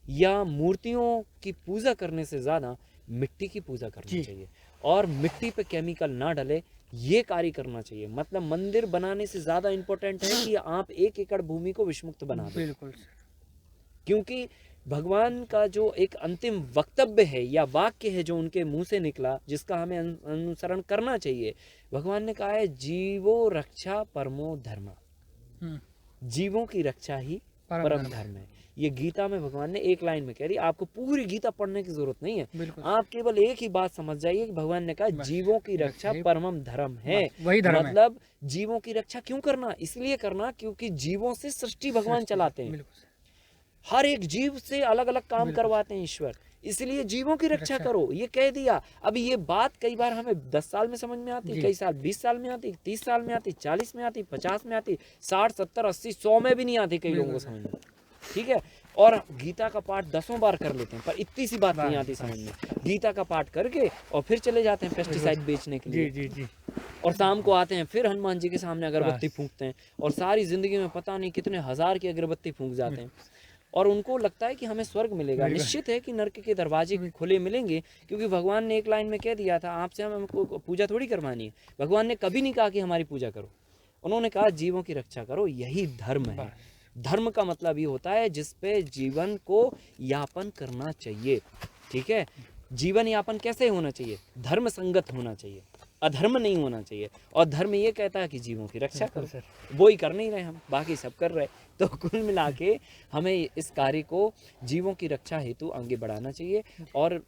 या मूर्तियों की पूजा करने से ज़्यादा मिट्टी की पूजा करनी चाहिए, और मिट्टी पे केमिकल ना डले ये कार्य करना चाहिए। मतलब मंदिर बनाने से ज़्यादा इम्पोर्टेंट है कि आप 1 एकड़ भूमि को विषमुक्त बना दें। बिल्कुल, क्योंकि भगवान का जो एक अंतिम वक्तव्य है या वाक्य है जो उनके मुंह से निकला, जिसका हमें अनुसरण करना चाहिए, भगवान ने कहा है जीवो रक्षा परमो धर्म, जीवों की रक्षा ही परम धर्म है। ये गीता में भगवान ने एक लाइन में कह रही, आपको पूरी गीता पढ़ने की जरूरत नहीं है, आप केवल एक ही बात समझ जाइए कि भगवान ने कहा जीवों की रक्षा परम धर्म है। वही धर्म मतलब जीवों की रक्षा क्यों करना? इसलिए करना क्योंकि जीवों से सृष्टि भगवान चलाते हैं, हर एक जीव से अलग अलग काम करवाते हैं ईश्वर, इसलिए जीवों की रक्षा करो, ये कह दिया। अभी ये बात कई बार हमें 10 साल में समझ में आती, कई साल 20 साल में आती, 30 साल में आती, 40 में आती, 50 में आती, 60, 70, 80, 100 में भी नहीं आती कई लोगों को समझ में, ठीक है। और गीता का पाठ 10 बार कर लेते हैं, पर इतनी सी बात नहीं आती समझ में। गीता का पाठ करके और फिर चले जाते हैं पेस्टिसाइड बेचने के लिए, जी। और शाम को आते हैं फिर हनुमान जी के सामने अगरबत्ती फूंकते हैं, और सारी जिंदगी में पता नहीं कितने 1000 की अगरबत्ती फूंक जाते हैं। और उनको लगता है कि हमें स्वर्ग मिलेगा। निश्चित है कि नरक के दरवाजे खुले मिलेंगे, क्योंकि भगवान ने एक लाइन में कह दिया था, आपसे हमको पूजा थोड़ी करवानी है। भगवान ने कभी नहीं कहा कि हमारी पूजा करो, उन्होंने कहा जीवों की रक्षा करो, यही धर्म है। धर्म का मतलब ये होता है जिस पे जीवन को यापन करना चाहिए, ठीक है। जीवन यापन कैसे होना चाहिए? धर्म संगत होना चाहिए, अधर्म नहीं होना चाहिए। और धर्म ये कहता है कि जीवों की रक्षा करो, सर। वो ही कर नहीं रहे हम, बाकी सब कर रहे। तो कुल मिला के हमें इस कार्य को जीवों की रक्षा हेतु आगे बढ़ाना चाहिए। और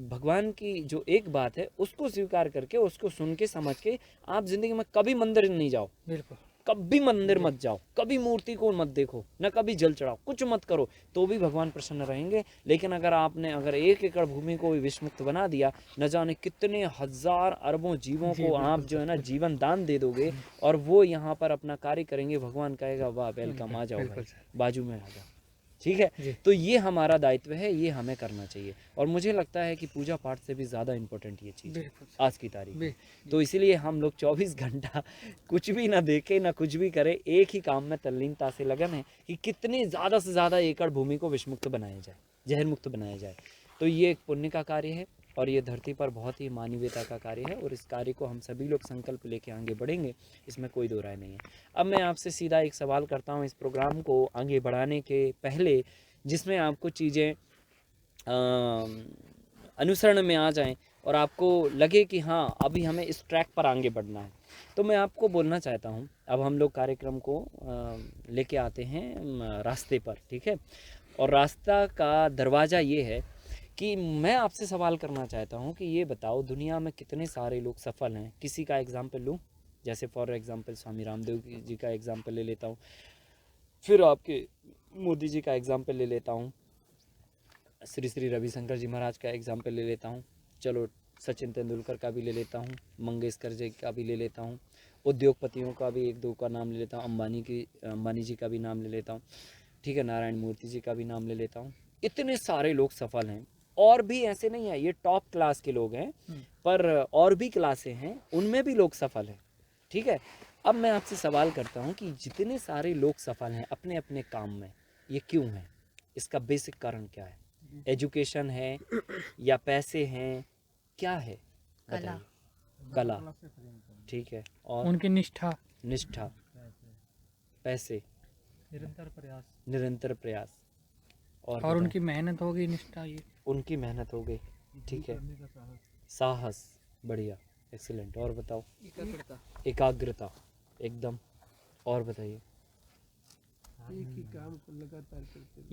भगवान की जो एक बात है उसको स्वीकार करके, उसको सुन के समझ के आप जिंदगी में कभी मंदिर नहीं जाओ, बिल्कुल कभी मंदिर मत जाओ, कभी मूर्ति को मत देखो, न कभी जल चढ़ाओ, कुछ मत करो, तो भी भगवान प्रसन्न रहेंगे। लेकिन अगर 1 एकड़ भूमि को भी विषमुक्त बना दिया, न जाने कितने हजार अरबों जीवों को आप जो है ना जीवन दान दे दोगे, और वो यहाँ पर अपना कार्य करेंगे, भगवान कहेगा वाह वेलकम, आ जाओ भाई, बाजू में आ जाओ, ठीक है। तो ये हमारा दायित्व है, ये हमें करना चाहिए। और मुझे लगता है कि पूजा पाठ से भी ज़्यादा इम्पोर्टेंट ये चीज़ है आज की तारीख में। तो इसीलिए हम लोग 24 घंटा कुछ भी ना देखें ना कुछ भी करें, एक ही काम में तल्लीनता से लगन है कि कितने ज़्यादा से ज़्यादा एकड़ भूमि को विषमुक्त बनाया जाए, जहर मुक्त बनाया जाए। तो ये एक पुण्य का कार्य है और ये धरती पर बहुत ही मानवीयता का कार्य है, और इस कार्य को हम सभी लोग संकल्प लेके आगे बढ़ेंगे, इसमें कोई दो राय नहीं है। अब मैं आपसे सीधा एक सवाल करता हूँ इस प्रोग्राम को आगे बढ़ाने के पहले, जिसमें आपको चीज़ें अनुसरण में आ जाएं और आपको लगे कि हाँ अभी हमें इस ट्रैक पर आगे बढ़ना है। तो मैं आपको बोलना चाहता हूँ, अब हम लोग कार्यक्रम को लेके आते हैं रास्ते पर, ठीक है। और रास्ता का दरवाज़ा ये है कि मैं आपसे सवाल करना चाहता हूँ कि ये बताओ दुनिया में कितने सारे लोग सफल हैं। किसी का एग्जाम्पल लूँ, जैसे फॉर एग्जाम्पल स्वामी रामदेव जी का एग्जाम्पल ले लेता हूँ, फिर आपके मोदी जी का एग्जाम्पल ले लेता हूँ, श्री श्री रविशंकर जी महाराज का एग्जाम्पल ले लेता हूँ, चलो सचिन तेंदुलकर का भी ले लेता हूँ, मंगेशकर जी का भी ले लेता हूँ, उद्योगपतियों का भी 1-2 का नाम ले लेता हूँ, अंबानी जी का भी नाम ले लेता हूँ, ठीक है, नारायण मूर्ति जी का भी नाम ले लेता हूँ। इतने सारे लोग सफल हैं, और भी ऐसे नहीं है, ये टॉप क्लास के लोग हैं, पर और भी क्लासें हैं, उनमें भी लोग सफल हैं, ठीक है। अब मैं आपसे सवाल करता हूँ कि जितने सारे लोग सफल हैं अपने अपने काम में, ये क्यों है? इसका बेसिक कारण क्या है? एजुकेशन है या पैसे हैं, क्या है बताइए? कला, ठीक है, और उनकी निष्ठा, पैसे, निरंतर प्रयास, और उनकी मेहनत होगी, निष्ठा, ये उनकी मेहनत हो गई, ठीक है, साहस, बढ़िया, एक्सीलेंट, और बताओ? एकाग्रता, एकदम, और बताइए? एक ही काम को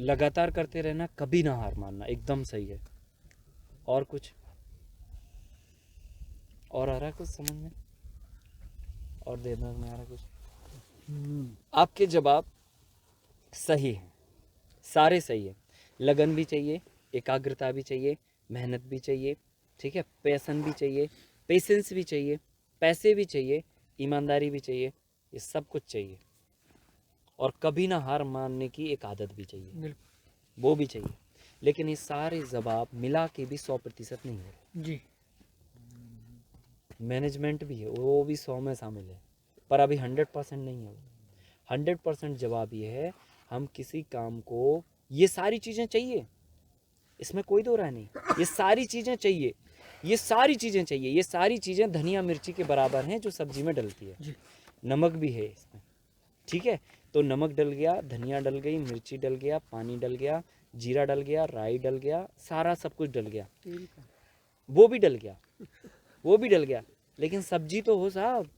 लगातार करते रहना, कभी ना हार मानना, एकदम सही है। और कुछ और आ रहा है कुछ समझ में, और दिमाग में आ रहा है कुछ? आपके जवाब सही है, सारे सही है। लगन भी चाहिए, एकाग्रता भी चाहिए, मेहनत भी चाहिए, ठीक है, पैशन भी चाहिए, पेशेंस भी चाहिए, पैसे भी चाहिए, ईमानदारी भी चाहिए, ये सब कुछ चाहिए। और कभी ना हार मानने की एक आदत भी चाहिए, वो भी चाहिए। लेकिन ये सारे जवाब मिला के भी 100% नहीं हो रहे जी। मैनेजमेंट भी है, वो भी 100 में शामिल है, पर अभी 100% नहीं है। 100% जवाब ये है, हम किसी काम को, ये सारी चीज़ें चाहिए, इसमें कोई दो राय नहीं, ये सारी चीज़ें चाहिए, ये सारी चीज़ें चाहिए, ये सारी चीज़ें धनिया मिर्ची के बराबर हैं जो सब्जी में डलती है। नमक भी है इसमें, ठीक है। तो नमक डल गया, धनिया डल गई, मिर्ची डल गया, पानी डल गया, जीरा डल गया, राई डल गया, सारा सब कुछ डल गया, वो भी डल गया, वो भी डल गया, लेकिन सब्जी तो हो साहब,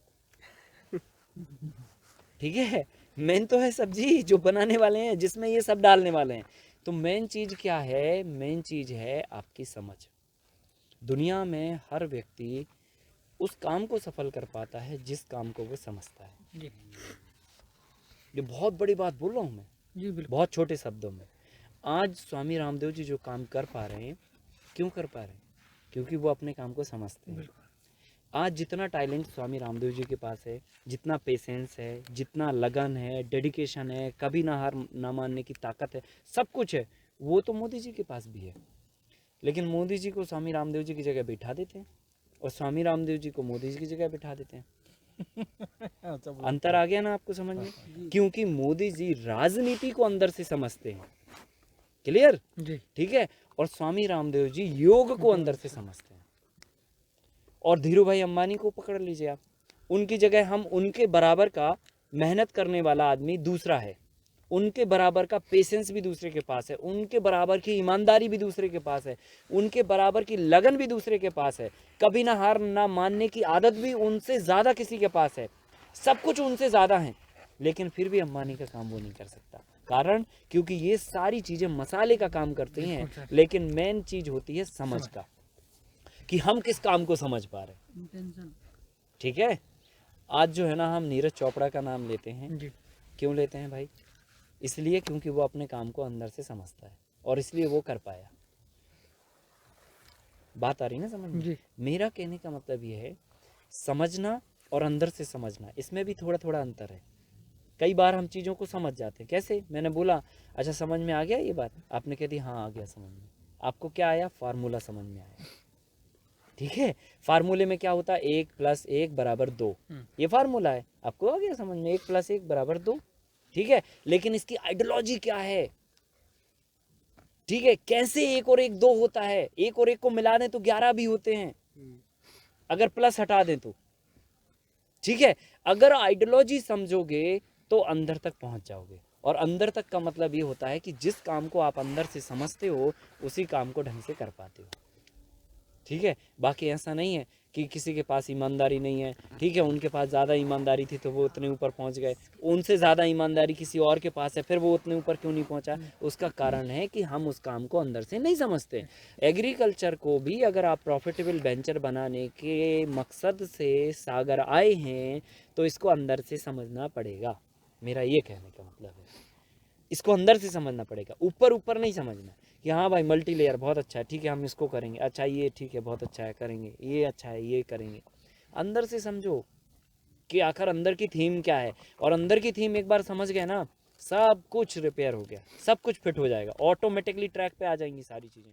ठीक है। मेन तो है सब्जी जो बनाने वाले हैं, जिसमें ये सब डालने वाले हैं। तो मेन चीज़ क्या है? मेन चीज़ है आपकी समझ। दुनिया में हर व्यक्ति उस काम को सफल कर पाता है जिस काम को वो समझता है। जी। ये बहुत बड़ी बात बोल रहा हूँ मैं, जी बिल्कुल। बहुत छोटे शब्दों में। आज स्वामी रामदेव जी जो काम कर पा रहे हैं, क्यों कर पा रहे हैं? क्योंकि वो अपने काम को समझते हैं। आज जितना टैलेंट स्वामी रामदेव जी के पास है, जितना पेशेंस है, जितना लगन है, डेडिकेशन है, कभी ना हार ना मानने की ताकत है, सब कुछ है, वो तो मोदी जी के पास भी है। लेकिन मोदी जी को स्वामी रामदेव जी की जगह बिठा देते हैं, और स्वामी रामदेव जी को मोदी जी की जगह बिठा देते हैं। अंतर आ गया ना आपको समझ में? क्योंकि मोदी जी राजनीति को अंदर से समझते हैं, क्लियर? जी ठीक है। और स्वामी रामदेव जी योग को अंदर से समझते हैं। और धीरू भाई अंबानी को पकड़ लीजिए आप, उनकी जगह हम उनके बराबर का मेहनत करने वाला आदमी दूसरा है, उनके बराबर का पेशेंस भी दूसरे के पास है, उनके बराबर की ईमानदारी भी दूसरे के पास है, उनके बराबर की लगन भी दूसरे के पास है, कभी ना हार ना मानने की आदत भी उनसे ज़्यादा किसी के पास है, सब कुछ उनसे ज़्यादा है, लेकिन फिर भी अंबानी का काम वो नहीं कर सकता। कारण क्योंकि ये सारी चीज़ें मसाले का काम करती हैं, लेकिन मेन चीज़ होती है समझ का, कि हम किस काम को समझ पा रहे हैं। इंटेंशन। ठीक है। आज जो है ना हम नीरज चोपड़ा का नाम लेते हैं, जी क्यों लेते हैं भाई? इसलिए क्योंकि वो अपने काम को अंदर से समझता है और इसलिए वो कर पाया। बात आ रही ना समझ में? जी मेरा कहने का मतलब ये है, समझना और अंदर से समझना, इसमें भी थोड़ा थोड़ा अंतर है। कई बार हम चीज़ों को समझ जाते हैं। कैसे? मैंने बोला अच्छा समझ में आ गया ये बात, आपने कह दी हाँ आ गया समझ में। आपको क्या आया? फार्मूला समझ में आया। ठीक है। फार्मूले में क्या होता है? 1 + 1 = 2, ये फार्मूला है, आपको आ गया समझ में, 1 + 1 = 2। ठीक है। लेकिन इसकी आइडियोलॉजी क्या है? ठीक है। कैसे 1 और 1 2 होता है? 1 और 1 को मिला दें तो 11 भी होते हैं, अगर प्लस हटा दें तो। ठीक है। अगर आइडियोलॉजी समझोगे तो अंदर तक पहुंच जाओगे, और अंदर तक का मतलब ये होता है कि जिस काम को आप अंदर से समझते हो उसी काम को ढंग से कर पाते हो। ठीक है। बाकी ऐसा नहीं है कि किसी के पास ईमानदारी नहीं है, ठीक है, उनके पास ज़्यादा ईमानदारी थी तो वो उतने ऊपर पहुंच गए, उनसे ज़्यादा ईमानदारी किसी और के पास है फिर वो उतने ऊपर क्यों नहीं पहुंचा? उसका कारण है कि हम उस काम को अंदर से नहीं समझते। एग्रीकल्चर को भी अगर आप प्रॉफिटेबल वेंचर बनाने के मकसद से सागर आए हैं तो इसको अंदर से समझना पड़ेगा। मेरा ये कहने का मतलब है, इसको अंदर से समझना पड़ेगा, ऊपर ऊपर नहीं समझना कि हाँ भाई मल्टी लेयर बहुत अच्छा है, ठीक है हम इसको करेंगे, अच्छा ये ठीक है बहुत अच्छा है करेंगे, ये अच्छा है ये करेंगे। अंदर से समझो कि आखिर अंदर की थीम क्या है, और अंदर की थीम एक बार समझ गए ना, सब कुछ रिपेयर हो गया, सब कुछ फिट हो जाएगा, ऑटोमेटिकली ट्रैक पे आ जाएंगी सारी चीज़ें।